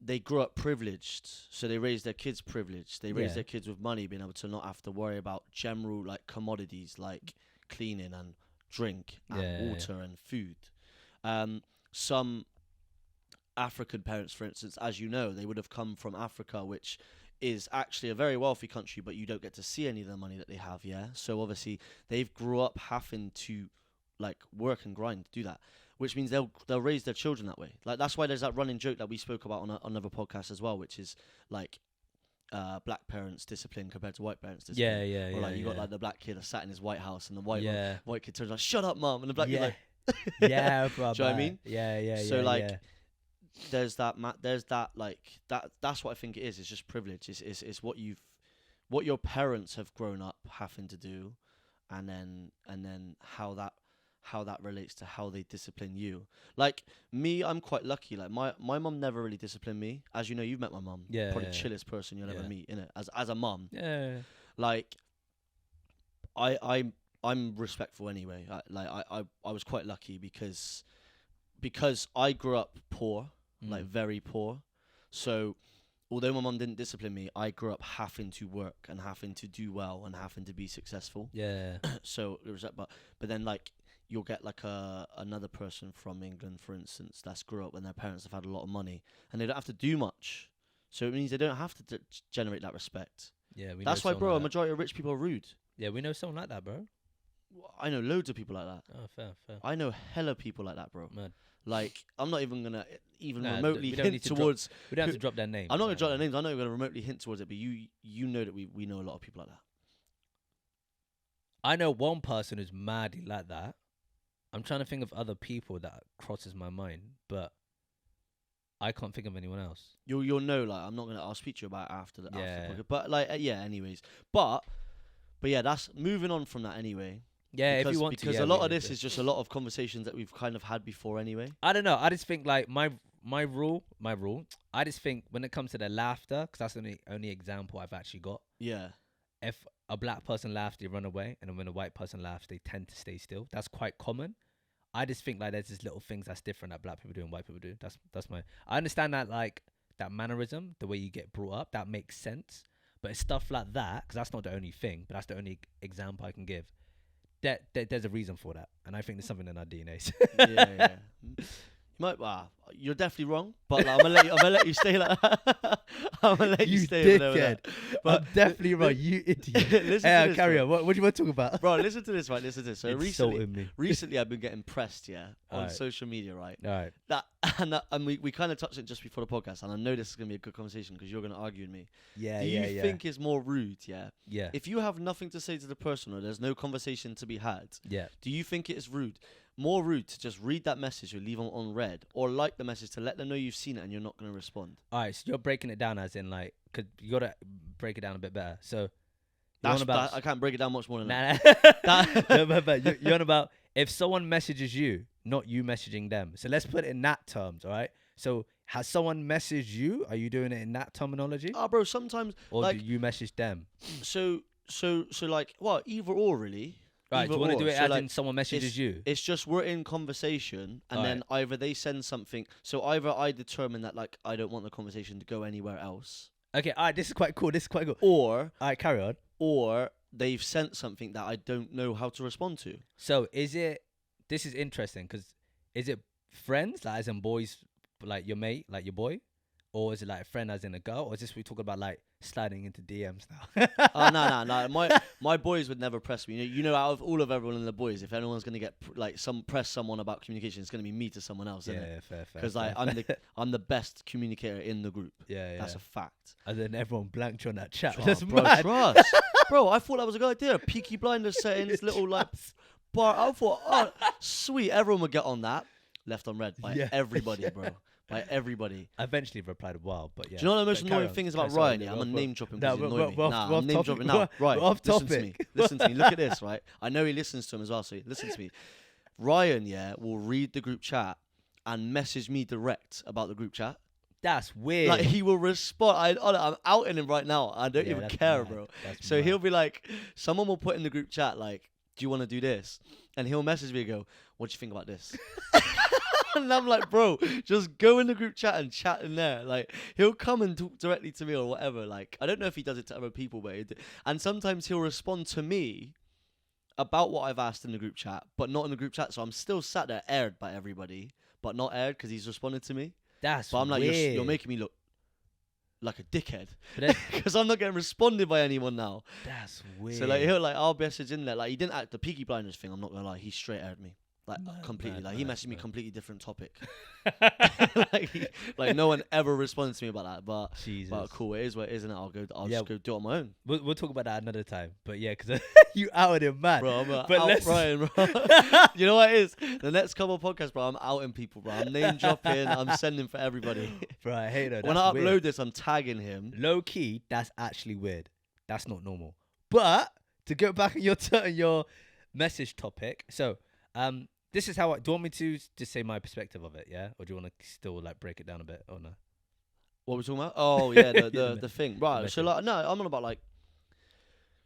they grew up privileged, so they raised their kids privileged. They raised their kids with money, being able to not have to worry about general like commodities like cleaning and drink and water and food. Some African parents, for instance, as you know, they would have come from Africa, which is actually a very wealthy country, but you don't get to see any of the money that they have. Yeah, so obviously they've grew up having to like work and grind to do that. Which means they'll raise their children that way. Like that's why there's that running joke that we spoke about on another podcast as well, which is like black parents' discipline compared to white parents' discipline. Yeah. Or like you got like the black kid that's sat in his White House and the white kid turns like, "Shut up, mum," and the black kid like, yeah, bro. Do you know what I mean? Yeah. So like, there's that like that's what I think it is. It's just privilege. It's what your parents have grown up having to do, and then how that relates to how they discipline you. Like me, I'm quite lucky. Like my mum never really disciplined me. As you know, you've met my mum. Probably chillest person you'll ever meet, innit? As a mum. Yeah. Like I'm respectful anyway. I was quite lucky because I grew up poor, like very poor. So although my mum didn't discipline me, I grew up having to work and having to do well and having to be successful. Yeah. So it was that, but then like you'll get like another person from England, for instance, that's grew up when their parents have had a lot of money and they don't have to do much. So it means they don't have to generate that respect. Yeah, that's why, bro, a majority of rich people are rude. Yeah, we know someone like that, bro. I know loads of people like that. Oh, fair. I know hella people like that, bro. Man. Like, I'm not even gonna remotely hint towards. We don't have to drop their names. I'm not gonna drop their names. I'm not even gonna remotely hint towards it. But you know that we know a lot of people like that. I know one person who's madly like that. I'm trying to think of other people that crosses my mind, but I can't think of anyone else. You'll know. Like, I'll speak to you about it after the podcast. But like, anyways. But yeah, that's moving on from that anyway. Yeah, because, if you want because to. a lot of this is just a lot of conversations that we've kind of had before anyway. I don't know. I just think like my rule. I just think when it comes to the laughter, because that's the only example I've actually got. Yeah. If a black person laughs, they run away, and then when a white person laughs, they tend to stay still. That's quite common. I just think like there's just little things that's different that black people do and white people do. That's my. I understand that like that mannerism, the way you get brought up, that makes sense. But it's stuff like that, because that's not the only thing, but that's the only example I can give. There's a reason for that, and I think there's something in our DNAs. Yeah. You might. You're definitely wrong, but like, I'm gonna let you stay like that. I'm gonna let you stay over there. But I'm definitely wrong. You idiot. Hey, carry on. What do you want to talk about? Bro, listen to this, right? Listen to this. So recently I've been getting pressed, on social media, right? All right. And we kind of touched it just before the podcast, and I know this is gonna be a good conversation because you're gonna argue with me. Yeah. Do you think it's more rude? Yeah. If you have nothing to say to the person or there's no conversation to be had, do you think it is rude? More rude to just read that message or leave them on read, or like the message to let them know you've seen it and you're not going to respond? All right, so you're breaking it down as in like, cause you got to break it down a bit better. So I can't break it down much more than that. You're on about if someone messages you, not you messaging them. So let's put it in that terms, all right? So has someone messaged you? Are you doing it in that terminology? Oh, bro, sometimes. Or do you message them? So like, well, either or really. Right, do you want to do it as like, in someone messages you? It's just we're in conversation, and then either they send something. So either I determine that like I don't want the conversation to go anywhere else. Okay, all right, this is quite cool. Or all right, carry on. Or they've sent something that I don't know how to respond to. So this is interesting because is it friends, like as in boys, like your mate, like your boy, or is it like a friend as in a girl, or is this we talk about like sliding into DMs now? Oh no. My boys would never press me. You know, out of all of everyone in the boys, if anyone's gonna get press someone about communication, it's gonna be me to someone else, isn't it? Fair. Because like I'm the best communicator in the group. Yeah. That's a fact. And then everyone blanked you on that chat. That's mad. Trust. Bro, I thought that was a good idea. Peaky Blinders settings, little like bar. I thought, oh, sweet. Everyone would get on that. Left on red by everybody, bro. By everybody. I eventually replied a while, but yeah. Do you know what the most annoying thing is about Ryan? Yeah, I'm name dropping because he's annoying me. I'm name dropping now. Right, listen to me. Listen to me. Look at this, right? I know he listens to him as well, so listen to me. Ryan, will read the group chat and message me direct about the group chat. That's weird. Like, he will respond. I'm outing him right now. I don't even care, bro. So he'll be like, someone will put in the group chat, like, do you want to do this? And he'll message me and go, what do you think about this? And I'm like, bro, just go in the group chat and chat in there. Like, he'll come and talk directly to me or whatever. Like, I don't know if he does it to other people, but and sometimes he'll respond to me about what I've asked in the group chat, but not in the group chat. So I'm still sat there aired by everybody, but not aired because he's responded to me. But I'm like, weird. you're making me look like a dickhead because I'm not getting responded by anyone now. That's weird. So like I'll message in there. Like, he didn't act the Peaky Blinders thing. I'm not gonna lie, he straight aired me. Like, completely. He messaged me completely different topic. like no one ever responded to me about that. But cool, it is what it is, and I'll just go do it on my own. We'll talk about that another time. But yeah, because you outed him, man. Bro, I'm out Brian, bro. You know what it is? The next couple of podcasts, bro, I'm outing people, bro. I'm name dropping. I'm sending for everybody. Bro, I hate that. When I upload this, I'm tagging him. Low key, that's actually weird. That's not normal. But to go back on your message topic, so this is how do you want me to just say my perspective of it, yeah? Or do you want to still like break it down a bit or no? What are we talking about? Oh yeah, the thing. Right. So like no, I'm on about like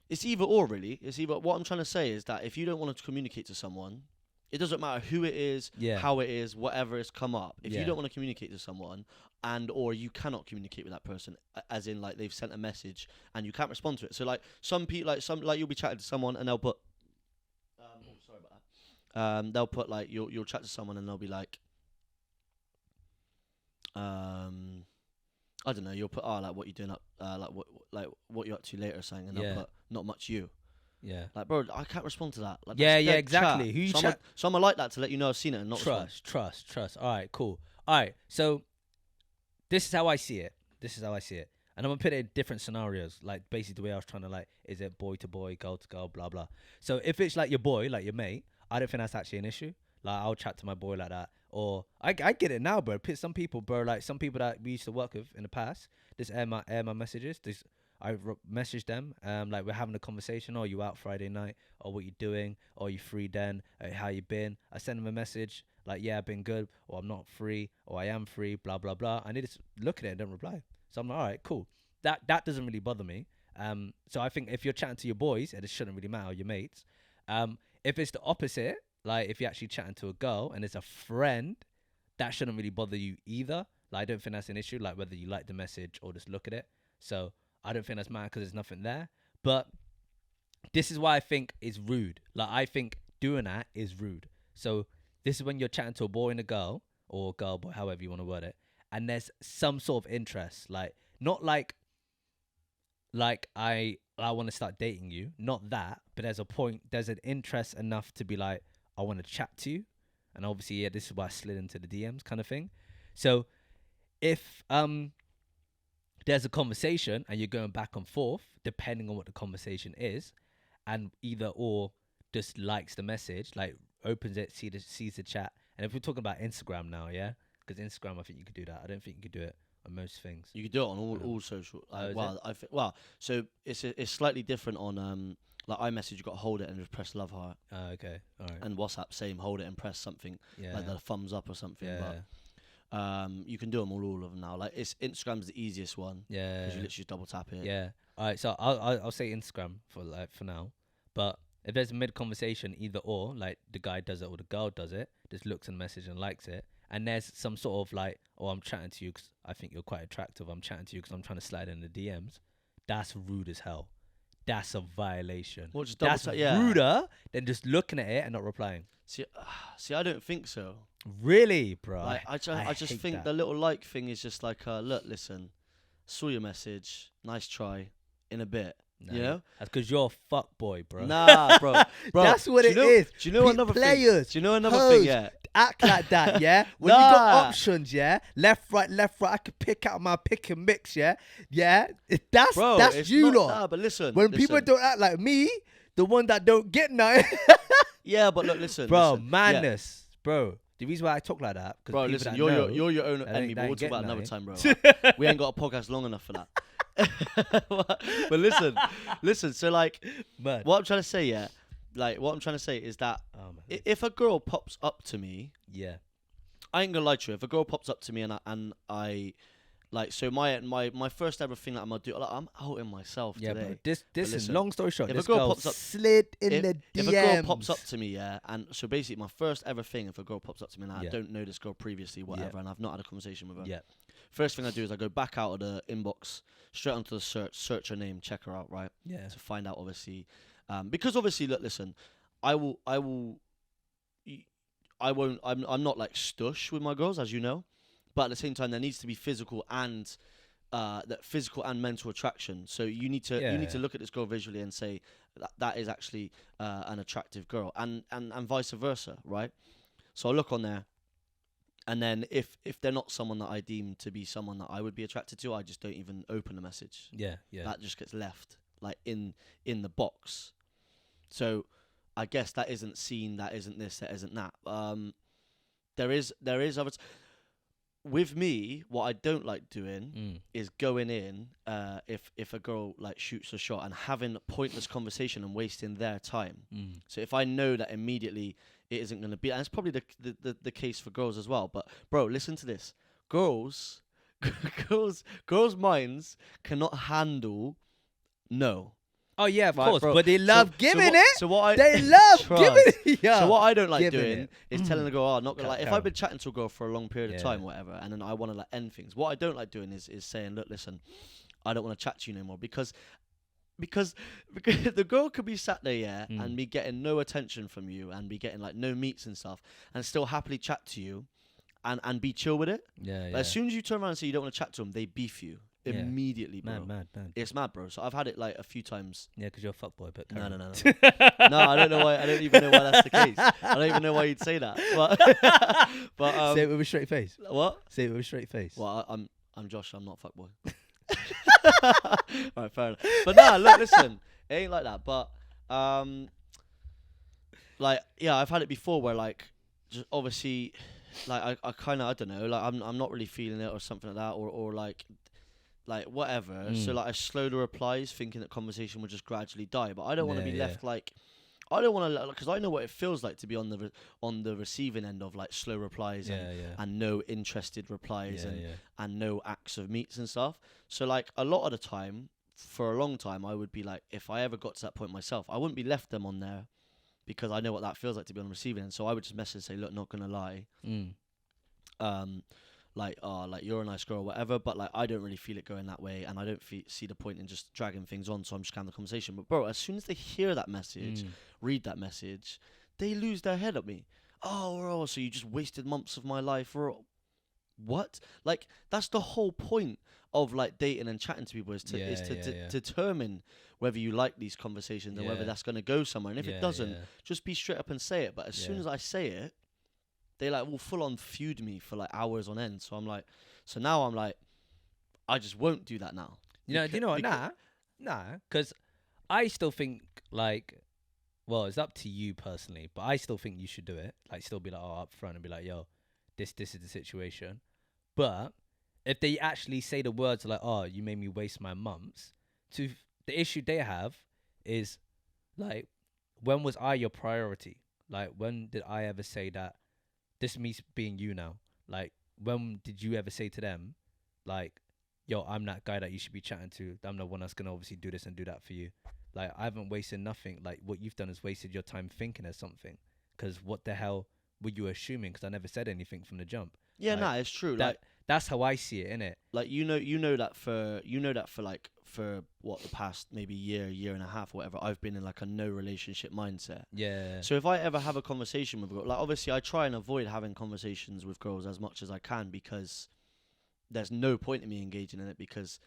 it's either or really. It's either what I'm trying to say is that if you don't want to communicate to someone, it doesn't matter who it is, how it is, whatever has come up. If you don't want to communicate to someone and or you cannot communicate with that person, as in like they've sent a message and you can't respond to it. So like some people like you'll be chatting to someone and they'll put sorry about that. They'll put like you'll chat to someone and they'll be like, I don't know. You'll put like what you doing up, like what you're up to later or something, and they'll put not much you. Yeah. Like, bro, I can't respond to that. Like, yeah, exactly. Who you chat? So I'm like that to let you know I've seen it and not trust. All right, cool. All right, so this is how I see it. And I'm gonna put it in different scenarios, like basically the way I was trying to like, is it boy to boy, girl to girl, blah blah. So if it's like your boy, like your mate, I don't think that's actually an issue. Like I'll chat to my boy like that, or I get it now, bro. Some people, bro, like some people that we used to work with in the past, just air my messages. I message them, like we're having a conversation. Oh, you out Friday night? Or what you doing? Or you free then? How you been? I send them a message like, yeah, I've been good, or I'm not free, or I am free, blah blah blah. And they just look at it and don't reply. So I'm like, all right, cool. That doesn't really bother me. So I think if you're chatting to your boys, and it shouldn't really matter, your mates. If it's the opposite, like if you're actually chatting to a girl and it's a friend, that shouldn't really bother you either. Like I don't think that's an issue, like whether you like the message or just look at it. So I don't think that's mad because there's nothing there. But this is why I think it's rude. Like I think doing that is rude. So this is when you're chatting to a boy and a girl, or girl boy, however you want to word it, and there's some sort of interest, like not like I want to start dating you, not that, but there's a point, there's an interest enough to be like, I want to chat to you. And obviously, yeah, this is why I slid into the DMs kind of thing. So if there's a conversation and you're going back and forth, depending on what the conversation is, and either or just likes the message, like opens it, sees the chat. And if we're talking about Instagram now, yeah, because Instagram, I think you could do that. I don't think you could do it on most things. You could do it on all social. So it's slightly different on like iMessage. You got to hold it and just press love heart. Okay, all right. And WhatsApp, same, hold it and press something like the thumbs up or something. Yeah. But you can do them all of them now. Like Instagram's the easiest one. Yeah. Because you literally just double tap it. Yeah. All right. So I'll say Instagram for now, but if there's a mid conversation, either or, like the guy does it or the girl does it, just looks at the message and likes it, and there's some sort of like, oh, I'm chatting to you because I think you're quite attractive. I'm chatting to you because I'm trying to slide in the DMs. That's rude as hell. That's a violation. Well, just that's ruder than just looking at it and not replying. See, I don't think so. Really, bro? Like, I just think the little like thing is just like, look, listen, saw your message, nice try, in a bit. No, you know? That's because you're a fuck boy, bro. Nah, bro. That's what it is. Do you know another players, thing? Do you know another thing? Yeah. Act like that, yeah? When you got options, yeah? Left, right, I could pick out my pick and mix, yeah? Yeah? That's you lot. Nah, but listen. When people don't act like me, the one that don't get nothing. Yeah, but look, listen. Bro, listen. madness. Yeah. Bro. The reason why I talk like that, bro, listen, you're your own enemy, but we'll talk about another time, bro. We ain't got a podcast long enough for that. But listen. So like, what I'm trying to say, is that if a girl pops up to me, yeah, I ain't gonna lie to you. If a girl pops up to me and I like, so my first ever thing that I'm gonna do, like, I'm outing myself today. Bro, this is long story short. If this a girl girl pops up, slid in the DMs. If a girl pops up to me, yeah, and so basically my first ever thing, if a girl pops up to me and I don't know this girl previously, whatever, and I've not had a conversation with her, first thing I do is I go back out of the inbox, straight onto the search her name, check her out, right? Yeah. To find out, obviously, because obviously, look, listen, I'm not like stush with my girls, as you know, but at the same time, there needs to be physical and mental attraction. So you need to look at this girl visually and say that is actually an attractive girl, and vice versa, right? So I look on there. And then if they're not someone that I deem to be someone that I would be attracted to, I just don't even open the message. Yeah. That just gets left like in the box. So I guess that isn't seen, that isn't this, that isn't that. There is other. With me, what I don't like doing is going in if a girl like shoots a shot and having a pointless conversation and wasting their time. So if I know that immediately it isn't going to be, and it's probably the case for girls as well. But bro, listen to this: girls' minds cannot handle no. Oh yeah, of course, bro. But they love giving it. So what they love giving it. Yeah. So what I don't like doing is telling a girl, "Oh, not gonna like." If Carol. I've been chatting to a girl for a long period of time, whatever, and then I want to like end things. What I don't like doing is saying, "Look, listen, I don't want to chat to you no more," because the girl could be sat there, and be getting no attention from you, and be getting like no meets and stuff, and still happily chat to you, and be chill with it. Yeah. But as soon as you turn around and say you don't want to chat to them, they beef you. Immediately, bro. Mad. It's mad, bro. So I've had it like a few times. Yeah, because you're a fuckboy, but No. No, I don't know why. I don't even know why that's the case. I don't even know why you'd say that. But say it with a straight face. What? Say it with a straight face. Well, I'm Josh. I'm not fuckboy. All right, fair enough. But nah, look, listen, it ain't like that. But like, yeah, I've had it before where like, just obviously, like I kind of, I don't know, like I'm not really feeling it or something like that, or like whatever. So like I slow the replies, thinking that conversation would just gradually die. But I don't want to be left like, I don't want to, because I know what it feels like to be on the receiving end of like slow replies and no interested replies and no acts of meets and stuff. So like a lot of the time, for a long time, I would be like, if I ever got to that point myself, I wouldn't be left them on there because I know what that feels like to be on the receiving end. So I would just message and say, look, not gonna lie, like you're a nice girl or whatever, but like I don't really feel it going that way, and I don't see the point in just dragging things on, so I'm just having the conversation. But bro, as soon as they hear that message, read that message, they lose their head at me. Oh, so you just wasted months of my life, or what? Like, that's the whole point of like dating and chatting to people, is to determine whether you like these conversations and whether that's going to go somewhere. And if it doesn't, just be straight up and say it. But as soon as I say it, they like will full on feud me for like hours on end. So now I'm like, I just won't do that now. You know what? Nah, because I still think like, well, it's up to you personally, but I still think you should do it. Like, still be like, up front and be like, yo, this is the situation. But if they actually say the words like, oh, you made me waste my months, the issue they have is like, when was I your priority? Like, when did I ever say that? This is me being you now. Like, when did you ever say to them, like, yo, I'm that guy that you should be chatting to. I'm the one that's going to obviously do this and do that for you. Like, I haven't wasted nothing. Like, what you've done is wasted your time thinking of something. Because what the hell were you assuming? Because I never said anything from the jump. Yeah, like, it's true. That's how I see it, innit? Like, you know that for what, the past maybe year and a half or whatever, I've been in like a no relationship mindset. Yeah. So if I ever have a conversation with a girl, like obviously I try and avoid having conversations with girls as much as I can, because there's no point in me engaging in it, because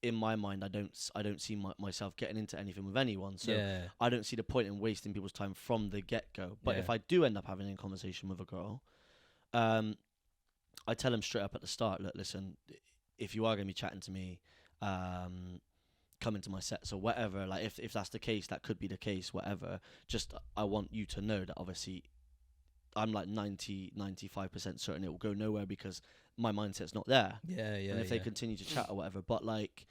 in my mind I don't see myself getting into anything with anyone. So I don't see the point in wasting people's time from the get-go. But if I do end up having a conversation with a girl, I tell them straight up at the start, look, listen, if you are going to be chatting to me, come into my sets or whatever, like if that's the case, that could be the case, whatever, just I want you to know that obviously I'm like 95% certain it will go nowhere, because my mindset's not there. And if they continue to chat or whatever, but like,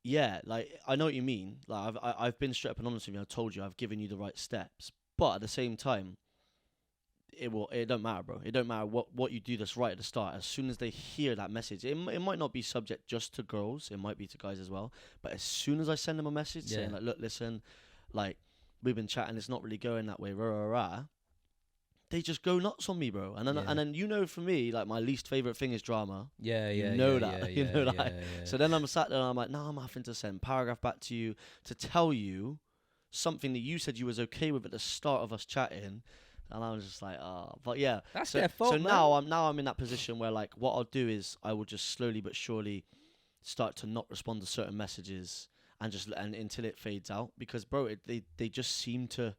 like I know what you mean. Like I've been straight up and honest with you. I've told you, I've given you the right steps, but at the same time, it don't matter, bro. It don't matter what you do that's right at the start. As soon as they hear that message, it might not be subject just to girls, it might be to guys as well, but as soon as I send them a message saying like, look, listen, like we've been chatting, it's not really going that way, they just go nuts on me, bro. And then for me, like my least favorite thing is drama. You know that. So then I'm sat there and I'm like, I'm having to send paragraph back to you to tell you something that you said you was okay with at the start of us chatting. And I was just like, but yeah. That's their fault, so man. now I'm in that position where like what I'll do is I will just slowly but surely start to not respond to certain messages and until it fades out, because bro, they just seem to,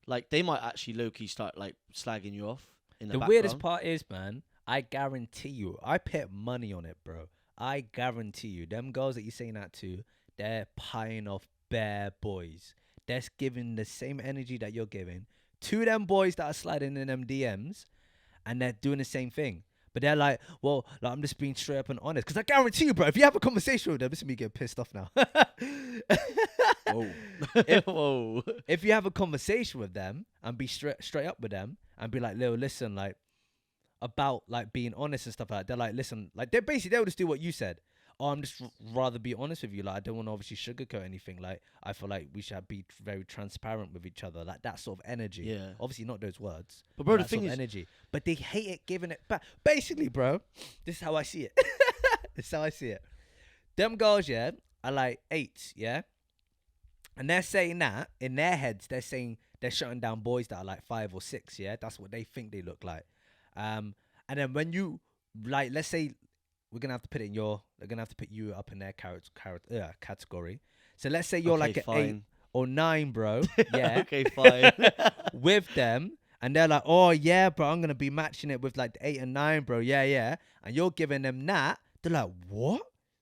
like, they might actually low-key start like slagging you off in the background. Weirdest part is, man, I guarantee you, I put money on it, bro. I guarantee you, them girls that you're saying that to, they're pieing off bare boys. They're giving the same energy that you're giving to them boys that are sliding in them DMs, and they're doing the same thing. But they're like, well, like, I'm just being straight up and honest. Because I guarantee you, bro, if you have a conversation with them, this is me getting pissed off now. Whoa. If you have a conversation with them and be straight up with them and be like, listen, like, about like being honest and stuff like that, they're like, listen, like, they'll just do what you said. Oh, I'm just rather be honest with you. Like, I don't want to obviously sugarcoat anything. Like, I feel like we should be very transparent with each other. Like, that sort of energy. Yeah. Obviously not those words. But bro, the that thing sort is, of energy. But they hate it giving it back. Basically, bro, this is how I see it. This is how I see it. Them girls, yeah, are like 8, yeah? And they're saying that, in their heads, they're saying they're shutting down boys that are like 5 or 6, yeah? That's what they think they look like. And then when you, like, let's say, they're gonna have to put you up in their category. So let's say you're like an 8 or 9, bro. Yeah. Okay, fine. With them, and they're like, oh yeah, bro, I'm gonna be matching it with like the 8 and 9, bro. Yeah. And you're giving them that. They're like, what?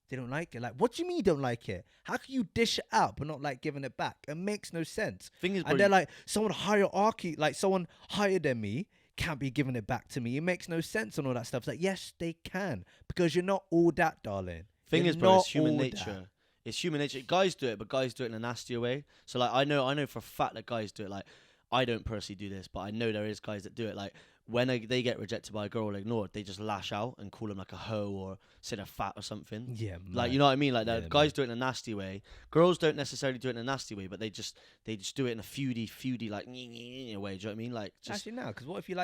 They don't like it. Like, what do you mean you don't like it? How can you dish it out but not like giving it back? It makes no sense. And they're like, someone higher than me can't be giving it back to me. It makes no sense and all that stuff. It's like, yes, they can, because you're not all that, darling. Thing is, bro, it's human nature. It's human nature. Guys do it, but guys do it in a nastier way. So like, I know for a fact that guys do it. Like, I don't personally do this, but I know there is guys that do it. Like, when they get rejected by a girl or ignored, they just lash out and call them like a hoe or say they're fat or something. Yeah, Like, you know what I mean? Like, Yeah, guys do it in a nasty way. Girls don't necessarily do it in a nasty way, but they just do it in a feudy like way. Do you know what I mean? Like, just actually, no, because what if you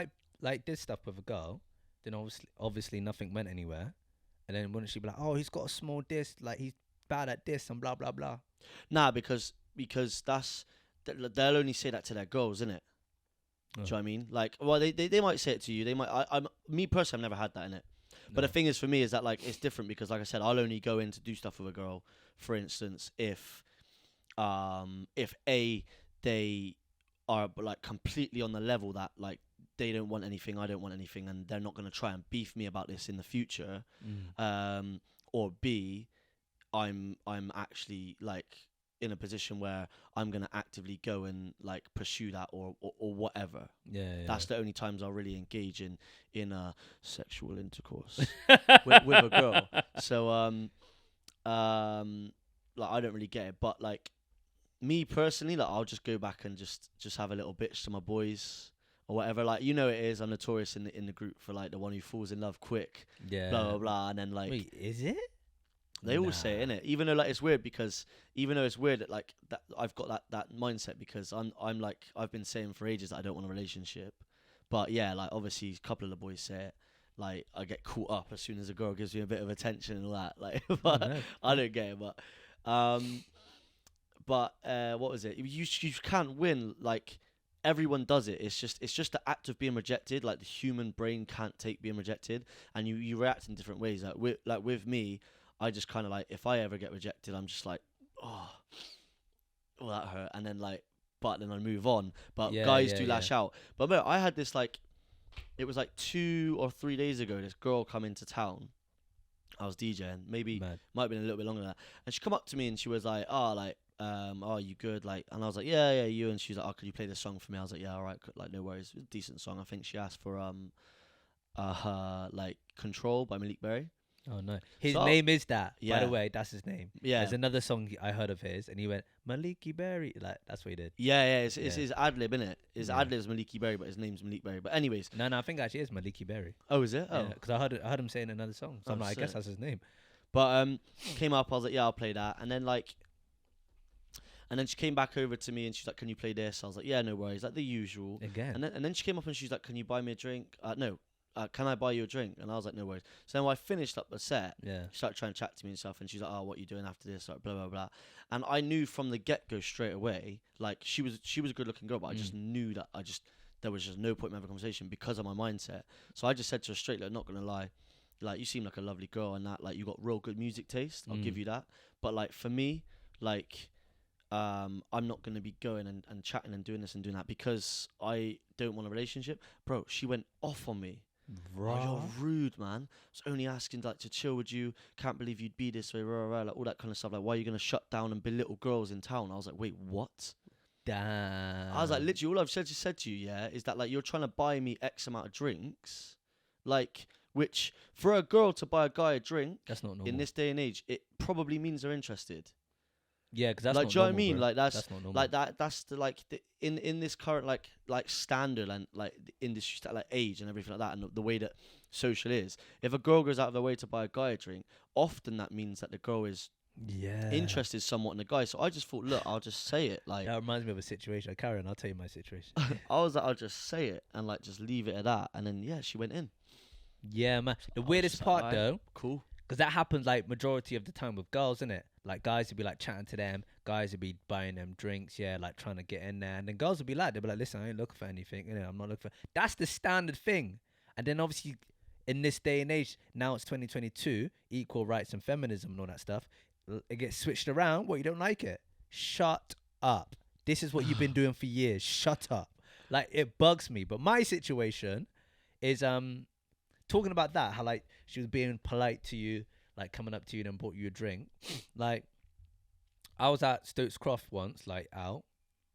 did stuff with a girl, then obviously nothing went anywhere, and then wouldn't she be like, oh, he's got a small diss, like he's bad at this and blah blah blah? nah, because they'll only say that to their girls, innit? Do Oh. you know what I mean? Like, well, they might say it to you. They might. Me personally, I've never had that in it. But the thing is, for me, is that like it's different because, like I said, I'll only go in to do stuff with a girl, for instance, if they are like completely on the level that like they don't want anything, I don't want anything, and they're not gonna try and beef me about this in the future, or B, I'm actually like in a position where I'm gonna actively go and like pursue that or whatever. Yeah, That's the only times I'll really engage in sexual intercourse with a girl. So like I don't really get it, but like me personally, like I'll just go back and just have a little bitch to my boys or whatever. Like, you know, it is, I'm notorious in the group for like the one who falls in love quick, yeah. blah blah blah, and then like Wait, is it? they all say it, innit? Even though like it's weird because that like that I've got that mindset because I'm like I've been saying for ages that I don't want a relationship, but yeah, like obviously a couple of the boys say it. Like I get caught up as soon as a girl gives me a bit of attention and all that. Like, but no. I don't get it. But what was it? You can't win. Like everyone does it. It's just the act of being rejected. Like the human brain can't take being rejected, and you react in different ways. Like with me. I just kind of like, if I ever get rejected, I'm just like, oh, that hurt. And then like, but then I move on. But guys do lash out. But mate, I had this like, it was like 2 or 3 days ago, this girl come into town. I was DJing, maybe, might have been a little bit longer than that. And she come up to me and she was like, oh, you good? Like, and I was like, yeah, you. And she was like, oh, could you play this song for me? I was like, yeah, all right, like, no worries. Decent song. I think she asked for, like, Control by Malik Berry. Oh no, his name is that. Yeah. By the way, that's his name. Yeah, there's another song I heard of his, and he went Maliki Berry. Like that's what he did. Yeah, it's his ad lib, innit? His ad lib is Maliki Berry, but his name's Malik Berry. But anyways, no, I think actually it's Maliki Berry. Oh, is it? Oh, because I heard him saying another song. So I'm like, I guess that's his name. But came up, I was like, yeah, I'll play that, and then she came back over to me and she's like, can you play this? I was like, yeah, no worries, like the usual. Again. And then she came up and she's like, can you buy me a drink? No. Can I buy you a drink? And I was like, no worries. So then when I finished up the set, she started trying to chat to me and stuff, and she's like, oh, what are you doing after this? Like, blah, blah, blah. And I knew from the get-go straight away, like, she was a good-looking girl, but I just knew that there was just no point in having a conversation because of my mindset. So I just said to her straight, like, not going to lie, like, you seem like a lovely girl and that, like, you got real good music taste. I'll give you that. But, like, for me, like, I'm not going to be going and chatting and doing this and doing that because I don't want a relationship. Bro, she went off on me. Bro. Oh, you're rude, man. I was only asking like to chill with you. Can't believe you'd be this way, like all that kind of stuff. Like, why are you gonna shut down and belittle girls in town? I was like, wait, what? Damn. I was like, literally, all I've just said to you, is that like you're trying to buy me X amount of drinks, like which for a girl to buy a guy a drink, that's not normal. In this day and age. It probably means they're interested. Yeah, because that's like, not do you know normal, what I mean? bro. Like that's not normal. like that. That's the like in this current like standard and like industry like age and everything like that, and the way that social is. If a girl goes out of their way to buy a guy a drink, often that means that the girl is interested somewhat in the guy. So I just thought, look, I'll just say it. Like that reminds me of a situation. Carry on, I'll tell you my situation. I was like, I'll just say it and like just leave it at that. And then she went in. Yeah, man. The weirdest part though, cool, because that happens like majority of the time with girls, innit? Like guys would be like chatting to them, guys would be buying them drinks, like trying to get in there, and then girls would be like, listen, I ain't looking for anything, I'm not looking for. That's the standard thing. And then obviously in this day and age, now it's 2022, equal rights and feminism and all that stuff. It gets switched around. What, you don't like it? Shut up. This is what you've been doing for years. Shut up. Like, it bugs me. But my situation is talking about that, how like she was being polite to you, like coming up to you and bought you a drink. Like, I was at Stokes Croft once, like out,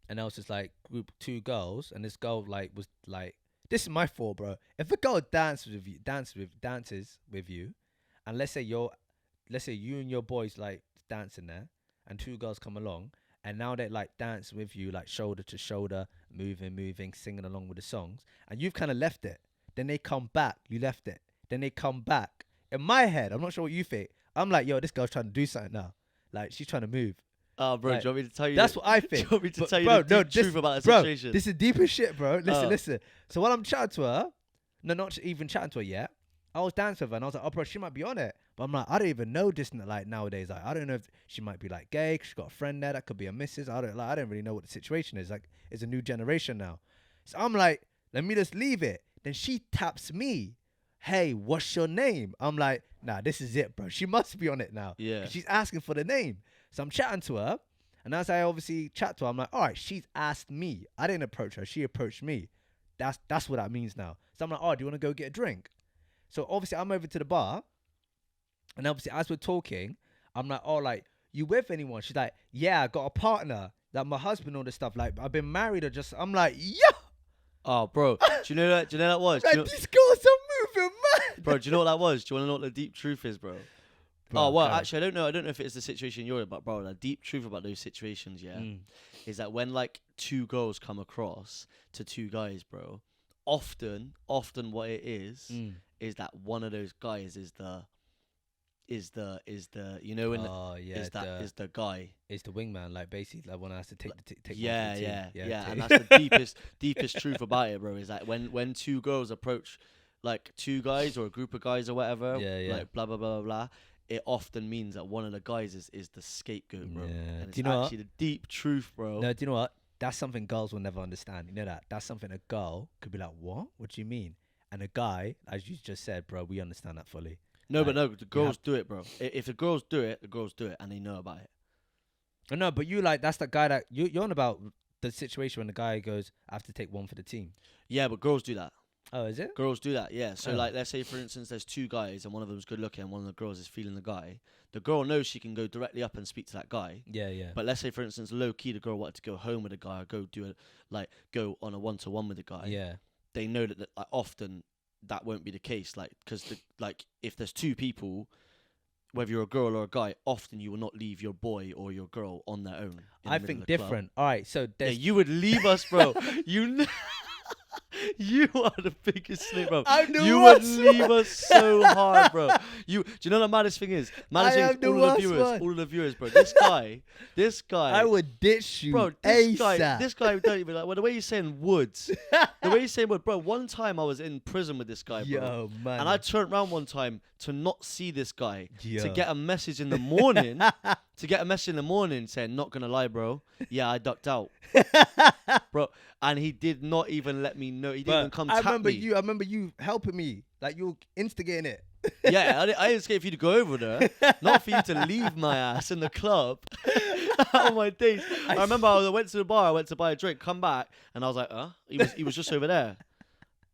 and I was just like group 2 girls, and this girl like was like, this is my fault, bro. If a girl dances with you, and let's say you and your boys like dancing there, and 2 girls come along, and now they're like dancing with you, like shoulder to shoulder, moving, singing along with the songs, and you've kind of left it. Then they come back. You left it. Then they come back. In my head, I'm not sure what you think. I'm like, yo, this girl's trying to do something now. Like, she's trying to move. Oh, bro, Like, do you want me to tell you? That's what I think. Do you want me to But, tell you bro, the deep truth about the bro, situation? this is deep as shit, bro. Listen, Oh. listen. So while I'm chatting to her, no, not even chatting to her yet, I was dancing with her and I was like, oh, bro, she might be on it. But I'm like, I don't even know this like nowadays. Like, I don't know if she might be like gay. 'Cause she's got a friend there that could be a missus. I don't really know what the situation is. Like, it's a new generation now. So I'm like, let me just leave it. Then she taps me. Hey, what's your name? I'm like, nah, this is it, bro. She must be on it now. Yeah. 'Cause she's asking for the name. So I'm chatting to her. And as I obviously chat to her, I'm like, all right, she's asked me. I didn't approach her. She approached me. That's what that means now. So I'm like, oh, do you want to go get a drink? So obviously I'm over to the bar. And obviously as we're talking, I'm like, oh, like, you with anyone? She's like, yeah, I got a partner. Like, my husband, all this stuff. Like, I've been married or just, I'm like, yeah. Oh, bro, do you know that? Do you know that was? Like, Do you know, these girls are moving mad. bro, do you know what that was? Do you want to know what the deep truth is, bro? Bro, Oh well, go. actually, I don't know. I don't know if it's the situation you're in, but bro, the deep truth about those situations, yeah, is that when like two girls come across to two guys, bro, often what it is that one of those guys is the you know when is the guy. It's the wingman, like basically like one has to take the take Yeah, one for the team. and that's the deepest truth about it, bro. Is that when two girls approach like two guys or a group of guys or whatever, like blah blah blah blah blah, it often means that one of the guys is the scapegoat, bro. Yeah. And it's Do you know actually the deep truth, bro. No, do you know what? That's something girls will never understand. You know that? That's something a girl could be like, what? What do you mean? And a guy, as you just said, bro, we understand that fully. No, Like, but no, the girls do it, bro. If the girls do it, and they know about it. No, but you like, that's the guy that, you're on about the situation when the guy goes, I have to take one for the team. Yeah, but girls do that. Oh, is it? Girls do that, yeah. So, Oh. like, let's say, for instance, there's two guys and one of them's good looking and one of the girls is feeling the guy. The girl knows she can go directly up and speak to that guy. Yeah, yeah. But let's say, for instance, low key, the girl wanted to go home with the guy or go on a 1-to-1 with the guy. Yeah. They know that often that won't be the case. Like, because if there's two people, whether you're a girl or a guy, often you will not leave your boy or your girl on their own. I think different. All right, so Yeah, there's... you would leave us, bro. You are the biggest snake, bro. You would leave us so hard, bro. Do you know what the maddest thing is? Maddest thing is all of the viewers, bro. This guy. I would ditch you, bro. ASAP. This guy don't even like. Well, the way you're saying woods, bro. One time I was in prison with this guy, bro. Yo, man. And I turned around one time to not see this guy, Yo. to get a message in the morning, saying, not gonna lie, bro. Yeah, I ducked out, bro. And he did not even let me know. He didn't even come tap me. I remember you helping me. Like, you were instigating it. Yeah, I didn't scared for you to go over there, not for you to leave my ass in the club. Oh my days! I remember I went to the bar. I went to buy a drink. Come back, and I was like, He was just over there,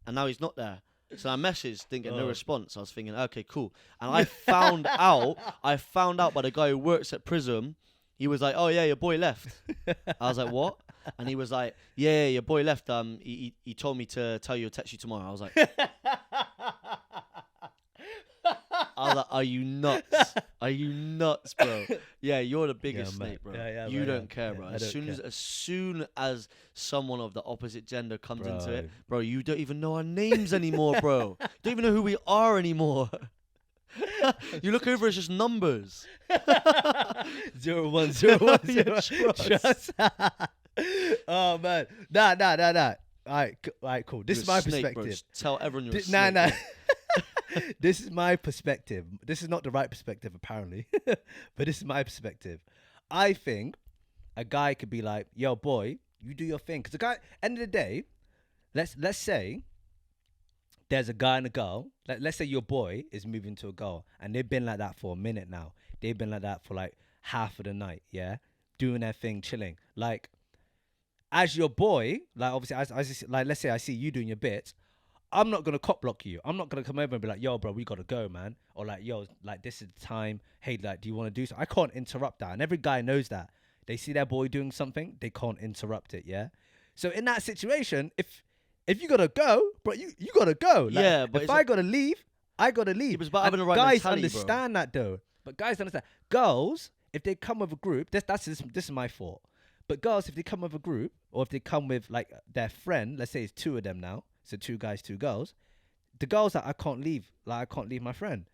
and now he's not there. So I messaged, didn't get no response. I was thinking, okay, cool. And I found out by the guy who works at Prism. He was like, oh yeah, your boy left. I was like, what? And he was like, yeah, your boy left. He told me to tell you or text you tomorrow. I was like, are you nuts? Are you nuts, bro? Yeah, you're the biggest snake, bro. You don't care, bro. As soon as someone of the opposite gender comes into it, bro, you don't even know our names anymore, bro. You don't even know who we are anymore. You look over, it's just numbers. 0101. Trust. Oh man, nah. All right, cool. This is my perspective. Bro. Just tell everyone you're a snake. Nah. This is my perspective. This is not the right perspective, apparently, but this is my perspective. I think a guy could be like, "Yo, boy, you do your thing." Because the guy, end of the day, let's say there's a guy and a girl. Let's say your boy is moving to a girl, and they've been like that for a minute now. They've been like that for like half of the night, yeah, doing their thing, chilling. Like, as your boy, like obviously, as like let's say I see you doing your bits. I'm not gonna cop block you. I'm not gonna come over and be like, yo, bro, we gotta go, man. Or like, yo, like this is the time. Hey, like, do you want to do something? I can't interrupt that. And every guy knows that. They see their boy doing something, they can't interrupt it, yeah? So in that situation, if you gotta go, bro, you gotta go. Like, yeah, but if I gotta leave, I gotta leave. Yeah, but it's about having the right guys mentality, understand that though. But guys understand. Girls, if they come with a group, this is my fault. But girls, if they come with a group, or if they come with like their friend, let's say it's two of them now, so 2 guys, 2 girls, the girl's like, I can't leave my friend.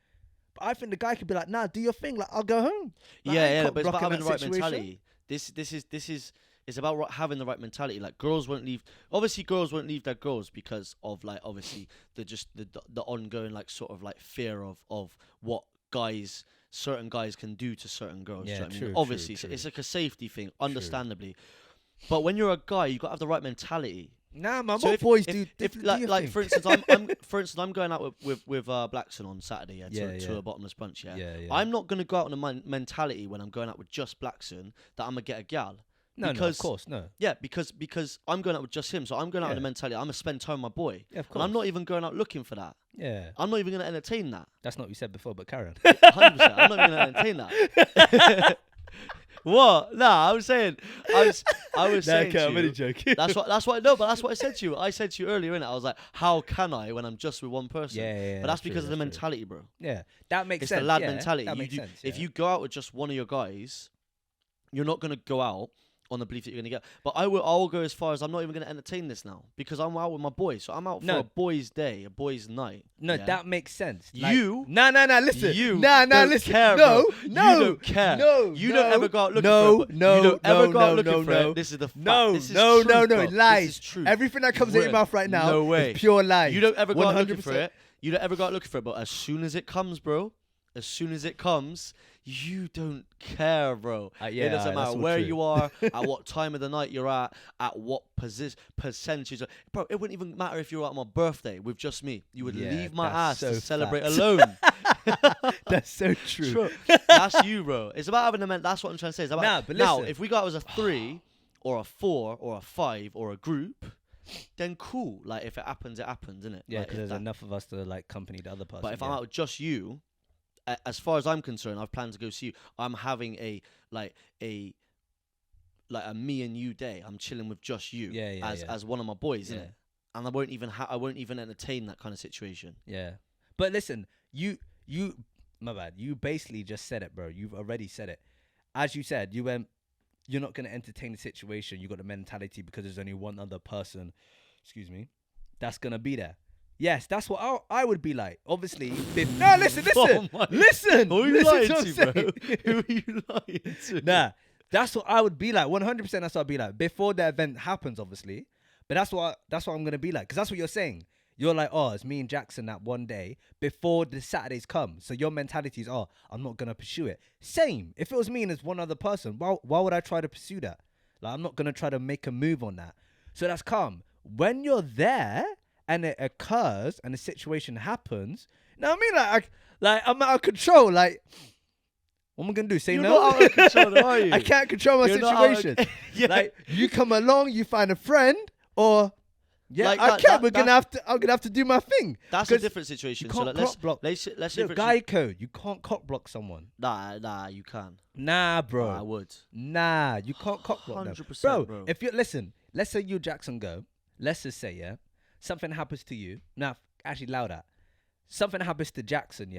But I think the guy could be like, nah, do your thing. Like, I'll go home. Like, But it's about having the right mentality. This is it's about having the right mentality. Like, girls won't leave. Obviously, girls won't leave their girls because of, like, obviously the ongoing, like, sort of like fear of what certain guys can do to certain girls. Yeah, do you know what I true, mean? Obviously, true. So it's like a safety thing, understandably. But when you're a guy, you got to have the right mentality. Nah, man, what boys do? Like for instance, I'm going out with Blackson on Saturday, to a bottomless brunch. Yeah. I'm not gonna go out on a mentality when I'm going out with just Blackson that I'm gonna get a gal. No, of course, no. Yeah, because I'm going out with just him, so I'm going out with a mentality. I'm gonna spend time with my boy. Yeah, of course. And I'm not even going out looking for that. Yeah. I'm not even gonna entertain that. That's not what you said before, but carry on. 100%. I'm not even gonna entertain that. What? Nah, I was saying saying to you. I'm only joking. That's what I said to you. I said to you earlier, innit? I was like, how can I when I'm just with one person? Yeah. But that's because of the mentality, bro. Yeah, that makes sense. It's the lad mentality. That makes sense. If you go out with just one of your guys, you're not gonna go out on the belief that you're gonna get. But I'll go as far as I'm not even gonna entertain this now because I'm out with my boys. So I'm out for a boys' day, a boys' night. No, that makes sense. Like, listen. You don't listen. Care, no, bro. You don't care. You don't ever go out looking for it. You don't ever go out looking for it. This is the fact. This is truth, bro. Lies. This is true. Everything that comes in your mouth right now is pure lies. You don't ever go out looking for it. You don't ever go out looking for it. But as soon as it comes, bro, you don't care, bro. It doesn't matter where you are, at what time of the night you're at what percentage. Bro, it wouldn't even matter if you were at my birthday with just me. You would leave my ass to celebrate alone. That's so true. That's you, bro. It's about having that's what I'm trying to say. It's about, but now, listen. if we go out as a 3 or a 4 or a 5 or a group, then cool. Like, if it happens, innit? Yeah, like, because there's enough of us to, like, accompany the other person. But if I'm out with just you, as far as I'm concerned, I've planned to go see you. I'm having a me and you day. I'm chilling with just you as one of my boys, innit? And I won't even entertain that kind of situation. Yeah. But listen, you my bad. You basically just said it, bro. You've already said it. As you said, you went, you're not going to entertain the situation. You got the mentality because there's only one other person, that's going to be there. Yes, that's what I would be like. Obviously, no, listen. Listen. Who are you lying to, bro? Who are you lying to? Nah, that's what I would be like. 100%. That's what I'd be like before the event happens, obviously. But that's what I'm gonna be like. Because that's what you're saying. You're like, oh, it's me and Jackson that one day before the Saturdays come. So your mentality is, oh, I'm not gonna pursue it. Same. If it was me and there's one other person, why would I try to pursue that? Like, I'm not gonna try to make a move on that. So that's calm. When you're there and it occurs and the situation happens, you know what I mean? Like I'm out of control. Like, what am I gonna do? Say You're no? not out of control, are you? I can't control my situation. Like, you come along, you find a friend, or I'm gonna have to do my thing. That's a different situation. You can't cock block. Let's Guy code. You can't cock block someone. Nah, you can. Nah, bro. I would. Nah, you can't cock block them. 100%, bro. If you listen, let's say you Jackson go. Let's just say something happens to you. Now, actually, louder. Something happens to Jackson,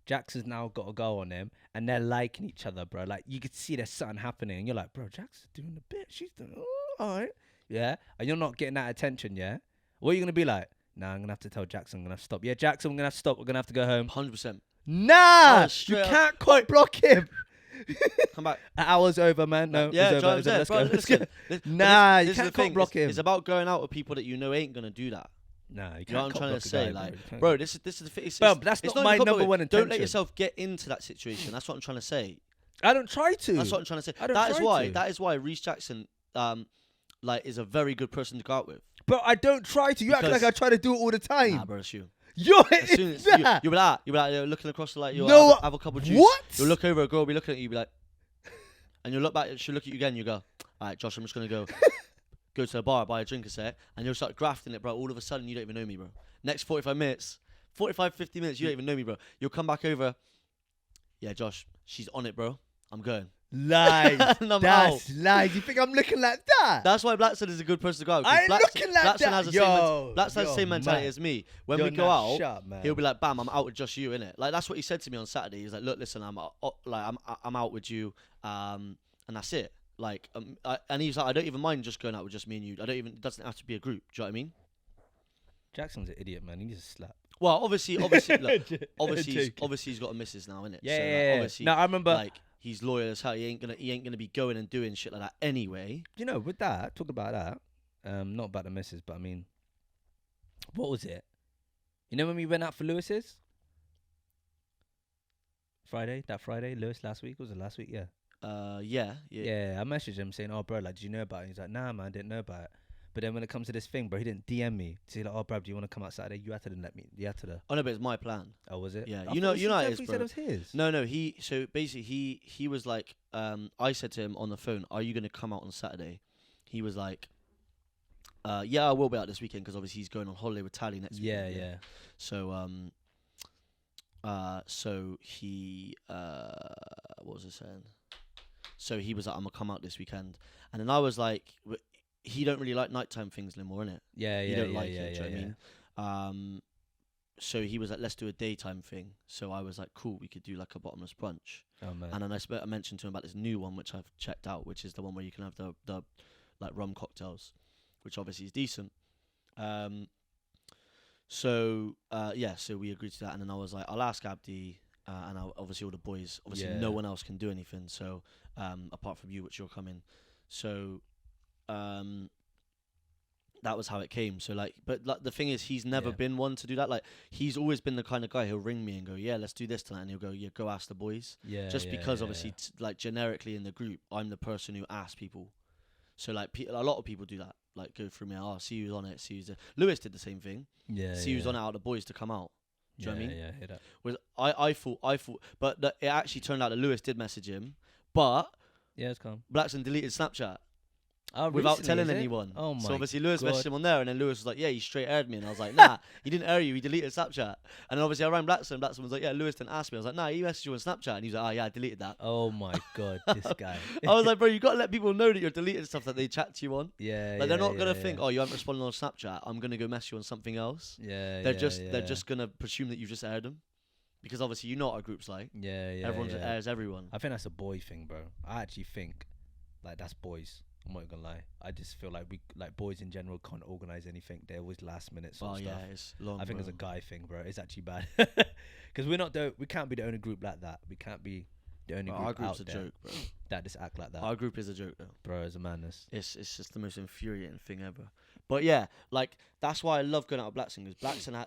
Jackson's now got a go on him, and they're liking each other, bro. Like, you could see there's something happening, and you're like, bro, Jackson's doing a bit. She's doing, all right. Yeah? And you're not getting that attention, What are you going to be like? Nah, I'm going to have to tell Jackson I'm going to have to stop. Yeah, Jackson, I'm going to have to stop. We're going to have to go home. 100%. Nah! You can't cock block him. Come back. An hour's over, man. No, it's over. Let's go. Nah, you can't cock block him. It's about going out with people that you know ain't going to do that. Nah, you can't. You know what I'm trying to say? Like, bro, this is the thing. But that's not my number one intention. Don't let yourself get into that situation. That's what I'm trying to say. I don't try to. That's what I'm trying to say. That is why Reece Jackson, is a very good person to go out with. But I don't try to. You act like I try to do it all the time. Nah, bro, it's you. You'll be like, you're looking across like you'll have a couple of juice. What? You'll look over, a girl will be looking at you, be like, and you'll look back, she'll look at you again, you go, all right, Josh, I'm just gonna go to the bar, buy a drink a sec, and you'll start grafting it, bro. All of a sudden, you don't even know me, bro. Next 50 minutes, you don't even know me, bro. You'll come back over, yeah, Josh, she's on it, bro. I'm going. Lies. That's lies. You think I'm looking like that? That's why Blackson is a good person to go out. I ain't looking like Blackson that. Blackson has the same mentality as me. When we go out, he'll be like, "Bam, I'm out with just you, innit?" Like, that's what he said to me on Saturday. He's like, "Look, listen, I'm out with you, and that's it." Like, and he's like, "I don't even mind just going out with just me and you. It doesn't have to be a group." Do you know what I mean? Jackson's an idiot, man. He needs a slap. Well, obviously, look, obviously he's got a missus now, innit? Yeah, so, yeah. Obviously, no, I remember. like he's loyal as hell. He ain't gonna be going and doing shit like that anyway. You know, with that, talk about that. Not about the missus, but I mean, what was it? You know when we went out for Lewis's that Friday, Lewis last week, was it last week? Yeah. Yeah. I messaged him saying, "Oh, bro, like, did you know about it?" He's like, "Nah, man, I didn't know about it." But then when it comes to this thing, bro, he didn't DM me. Say like, "Oh, bro, do you want to come out Saturday?" You had to let me. You had to. Oh no, but it's my plan. Oh, was it? Yeah, I you know thought it is, he bro. said it was his. No. So basically, he was like, I said to him on the phone, "Are you gonna come out on Saturday?" He was like, "Yeah, I will be out this weekend because obviously he's going on holiday with Tally next weekend." Yeah. So so he what was I saying? So he was like, "I'm gonna come out this weekend," and then I was like, he don't really like nighttime things anymore, innit? Yeah. He don't like it. Yeah, Do you know what I mean? So he was like, "Let's do a daytime thing." So I was like, "Cool, we could do like a bottomless brunch." Oh man. And then I mentioned to him about this new one which I've checked out, which is the one where you can have the like rum cocktails, which obviously is decent. So we agreed to that, and then I was like, "I'll ask Abdi." And obviously all the boys, obviously no one else can do anything. So apart from you, which you're coming. So that was how it came. So like, but like the thing is, he's never been one to do that. Like he's always been the kind of guy who'll ring me and go, "Yeah, let's do this tonight," and he'll go, "Yeah, go ask the boys." Yeah. Just because obviously like generically in the group, I'm the person who asks people. So like a lot of people do that. Like go through me. "Oh, see who's on it. See who's there." Lewis did the same thing. Yeah. See who's on it out of the boys to come out. Do you know what I mean? Yeah, hear that. Was I thought, but it actually turned out that Lewis did message him, but Yeah, it's calm. Blackson deleted Snapchat Recently, without is telling it? anyone. Oh my So obviously Lewis God. messaged him on there, and then Lewis was like, "Yeah, he straight aired me," and I was like, "Nah, he didn't air you. He deleted Snapchat." And then obviously I rang Blackson. Blackson was like, "Yeah, Lewis didn't ask me." I was like, "Nah, he messaged you on Snapchat," and he was like, "Oh yeah, I deleted that." Oh my God, this guy. I was like, "Bro, you gotta let people know that you're deleting stuff that they chat to you on. Yeah. Like they're not gonna think, "Oh, you haven't responded on Snapchat. I'm gonna go mess you on something else." Yeah. They're just gonna presume that you just aired them, because obviously you know what our group's like. Yeah. Everyone just airs everyone. I think that's a boy thing, bro. I actually think like that's boys. I'm not gonna lie. I just feel like boys in general can't organize anything. They're always last minute sort of stuff. Yeah, it's long. I think bro. it's a guy thing, bro. It's actually bad because we can't be the only group like that. We can't be the only group Our group's out a there joke, bro. that just act like that. Our group is a joke, though. Bro, it's a madness. It's just the most infuriating thing ever. But yeah, like that's why I love going out with Blackson, because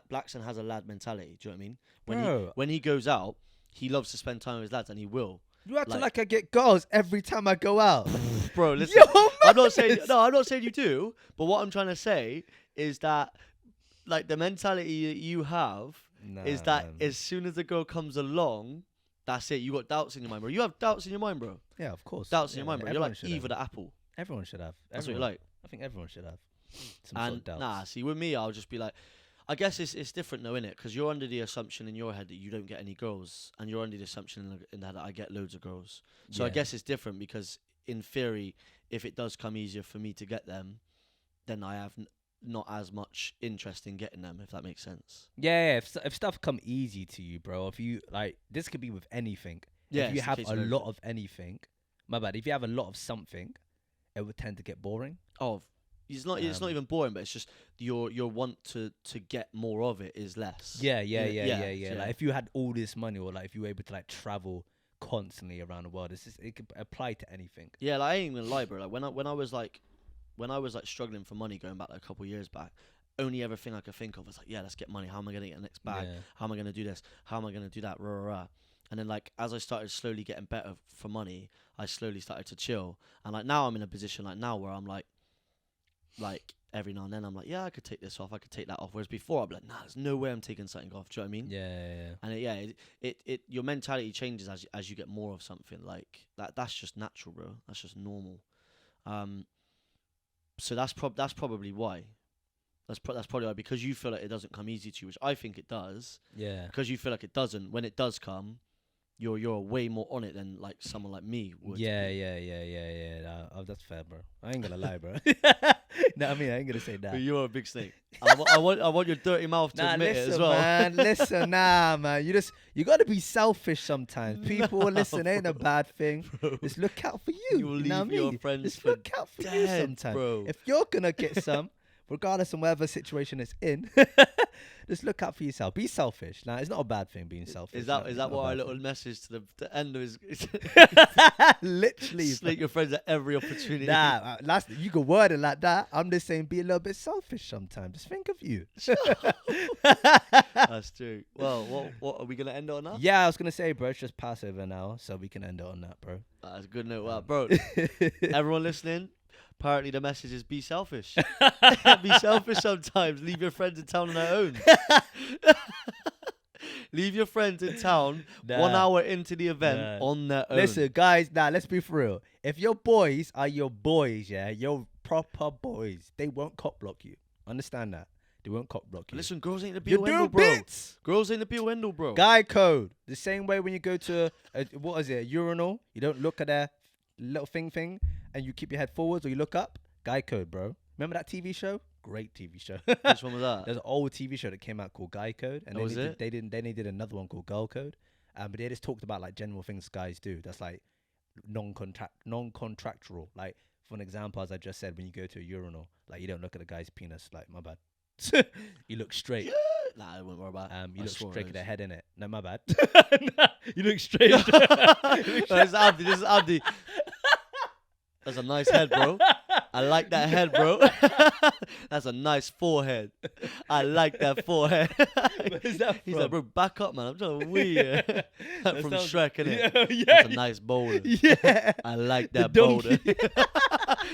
Blackson has a lad mentality. Do you know what I mean? When he goes out, he loves to spend time with his lads, and he will. You act like I get girls every time I go out. Bro, listen. Yo, I'm not saying you do, but what I'm trying to say is that like the mentality that you have is that as soon as the girl comes along, that's it. You got doubts in your mind, bro. You have doubts in your mind, bro. Yeah, of course. Doubts in your mind, bro. You're like Eve have. of the apple. Everyone should have. That's what you're like. I think everyone should have some And sort of doubts. nah, see, with me, I'll just be like, I guess it's different though, innit? Because you're under the assumption in your head that you don't get any girls, and you're under the assumption in the head that I get loads of girls. So I guess it's different because, in theory, if it does come easier for me to get them, then I have not as much interest in getting them, if that makes sense. Yeah, if stuff come easy to you, bro, if you like, this could be with anything. Yeah, if you have a lot of anything, my bad. If you have a lot of something, it would tend to get boring. Oh, it's not even boring, but it's just your want to get more of it is less. Yeah. Like if you had all this money, or like if you were able to like travel constantly around the world, it could apply to anything. Yeah, like I ain't gonna lie, bro. Like when I was like struggling for money going back like a couple of years back, only ever thing I could think of was like, yeah, let's get money. How am I gonna get the next bag? Yeah. How am I gonna do this? How am I gonna do that? Rah, rah, rah. And then like as I started slowly getting better for money, I slowly started to chill. And like now I'm in a position like now where I'm like every now and then I'm like, yeah, I could take this off, I could take that off. Whereas before I'd be like, nah, there's no way I'm taking something off. Do you know what I mean? Yeah. And it your mentality changes as you get more of something like that. That's just natural, bro. That's just normal. So that's probably why. That's probably why, because you feel like it doesn't come easy to you, which I think it does. Yeah. Because you feel like it doesn't. When it does come, you're way more on it than like someone like me would. Yeah. No, that's fair, bro. I ain't gonna lie, bro. No, I mean I ain't gonna say that. But you're a big snake. I want your dirty mouth to admit it as well. Man, listen, man. You gotta be selfish sometimes. People listen, ain't a bad thing. Bro, just look out for you. you will know leave what I your mean? friends Just for look out for you dead, sometimes. bro. If you're gonna get some, regardless of whatever situation it's in, Just look out for yourself. Be selfish. Now, it's not a bad thing being selfish. Is that what our little message to the end of is? Literally. Slate your friends at every opportunity. Nah, you can word it like that. I'm just saying be a little bit selfish sometimes. Just think of you. That's true. Well, what are we going to end on now? Yeah, I was going to say, bro, it's just Passover now, so we can end it on that, bro. That's a good note. Well, bro, everyone listening, apparently the message is be selfish. Be selfish sometimes. Leave your friends in town on their own. Leave your friends in town 1 hour into the event on their own. Listen, guys, let's be for real. If your boys are your boys, yeah, your proper boys, they won't cop block you. Understand that? They won't cock block you. Listen, girls ain't the You're be end all, doing bro. bits. Girls ain't the be end all, bro. Guy code. The same way when you go to a urinal, you don't look at their little thing, and you keep your head forwards or you look up. Guy code, bro. Remember that TV show? Great TV show. Which one was that? There's an old TV show that came out called Guy Code, and Oh, then they did another one called Girl Code. But they just talked about like general things guys do. That's like non-contractual. Like for an example, as I just said, when you go to a urinal, like you don't look at a guy's penis. Like my bad. You look straight. Nah, I won't worry about it. You look straight at their head, innit? No, my bad. You look straight. This is Abdi. That's a nice head, bro. I like that head, bro. That's a nice forehead. I like that forehead. Where's that He's from? like, bro, back up, man. I'm trying to wee. From Shrek, innit? Yeah. That's a nice boulder. Yeah. I like that The boulder. donkey.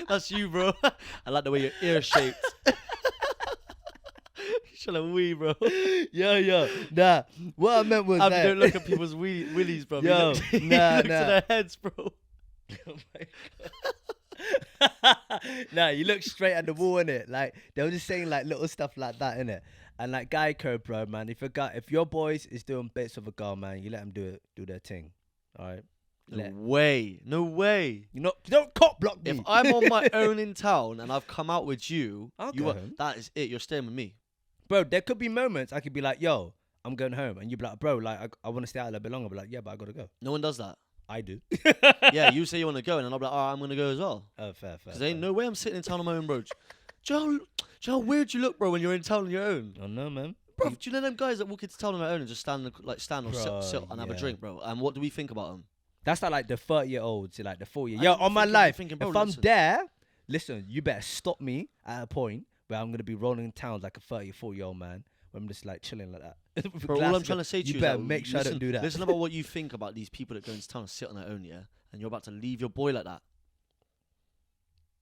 That's you, bro. I like the way your ear shaped. Trying to wee, bro. Yo. Nah. What I meant was that. Don't look at people's willies, bro. Yo, he looks at their heads, bro. Oh my God. Nah, you look straight at the wall, innit? Like they were just saying like little stuff like that, innit? And like guy code, bro, man. If your boys is doing bits of a girl, man, you let them do their thing. All right. No way. You don't cop block me. If I'm on my own in town and I've come out with you, I'll go home. That is it. You're staying with me. Bro, there could be moments I could be like, yo, I'm going home. And you'd be like, bro, like, I want to stay out a little bit longer. I'll be like, yeah, but I got to go. No one does that. I do. Yeah, you say you want to go, and then I'll be like, all right, I'm going to go as well. Oh, fair. Because there ain't no way I'm sitting in town on my own, bro. Do you know how weird you look, bro, when you're in town on your own? Oh, no, man. Bro, do you know them guys that walk into town on their own and just stand or Bro, sit and have a drink, bro? And what do we think about them? That's like the 30-year-olds, like the 40-year. Yo, on my life, if I'm there, listen, you better stop me at a point where I'm going to be rolling in towns like a 30 or 40-year-old man. I'm just like chilling like that. Bro, all I'm trying to say to you better is make sure I don't do that. Listen about what you think about these people that go into town and sit on their own, yeah? And you're about to leave your boy like that.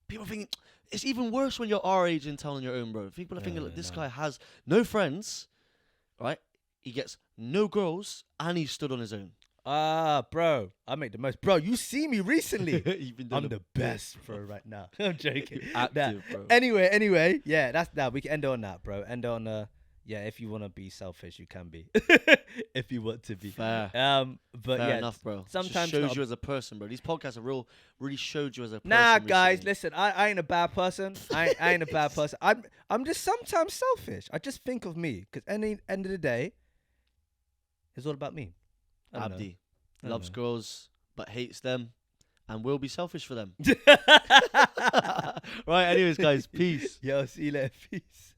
People think it's even worse when you're our age in town on your own, bro. People are thinking, look, this guy has no friends, right? He gets no girls, and he's stood on his own. Bro, I make the most. Bro, you see me recently. You've been doing I'm the best, bro, right now. I'm joking. Active, bro. Anyway, yeah, that's that. We can end on that, bro. End on yeah, if you want to be selfish, you can be. If you want to be. Fair. But Fair yeah, enough, bro. Sometimes shows you as a person, bro. These podcasts have really showed you as a person. Nah, guys, recently. listen. I ain't a bad person. I ain't a bad person. I'm just sometimes selfish. I just think of me, because end of the day, it's all about me. Abdi loves girls but hates them and will be selfish for them. Right, anyways, guys, peace. Yo, see you later. Peace.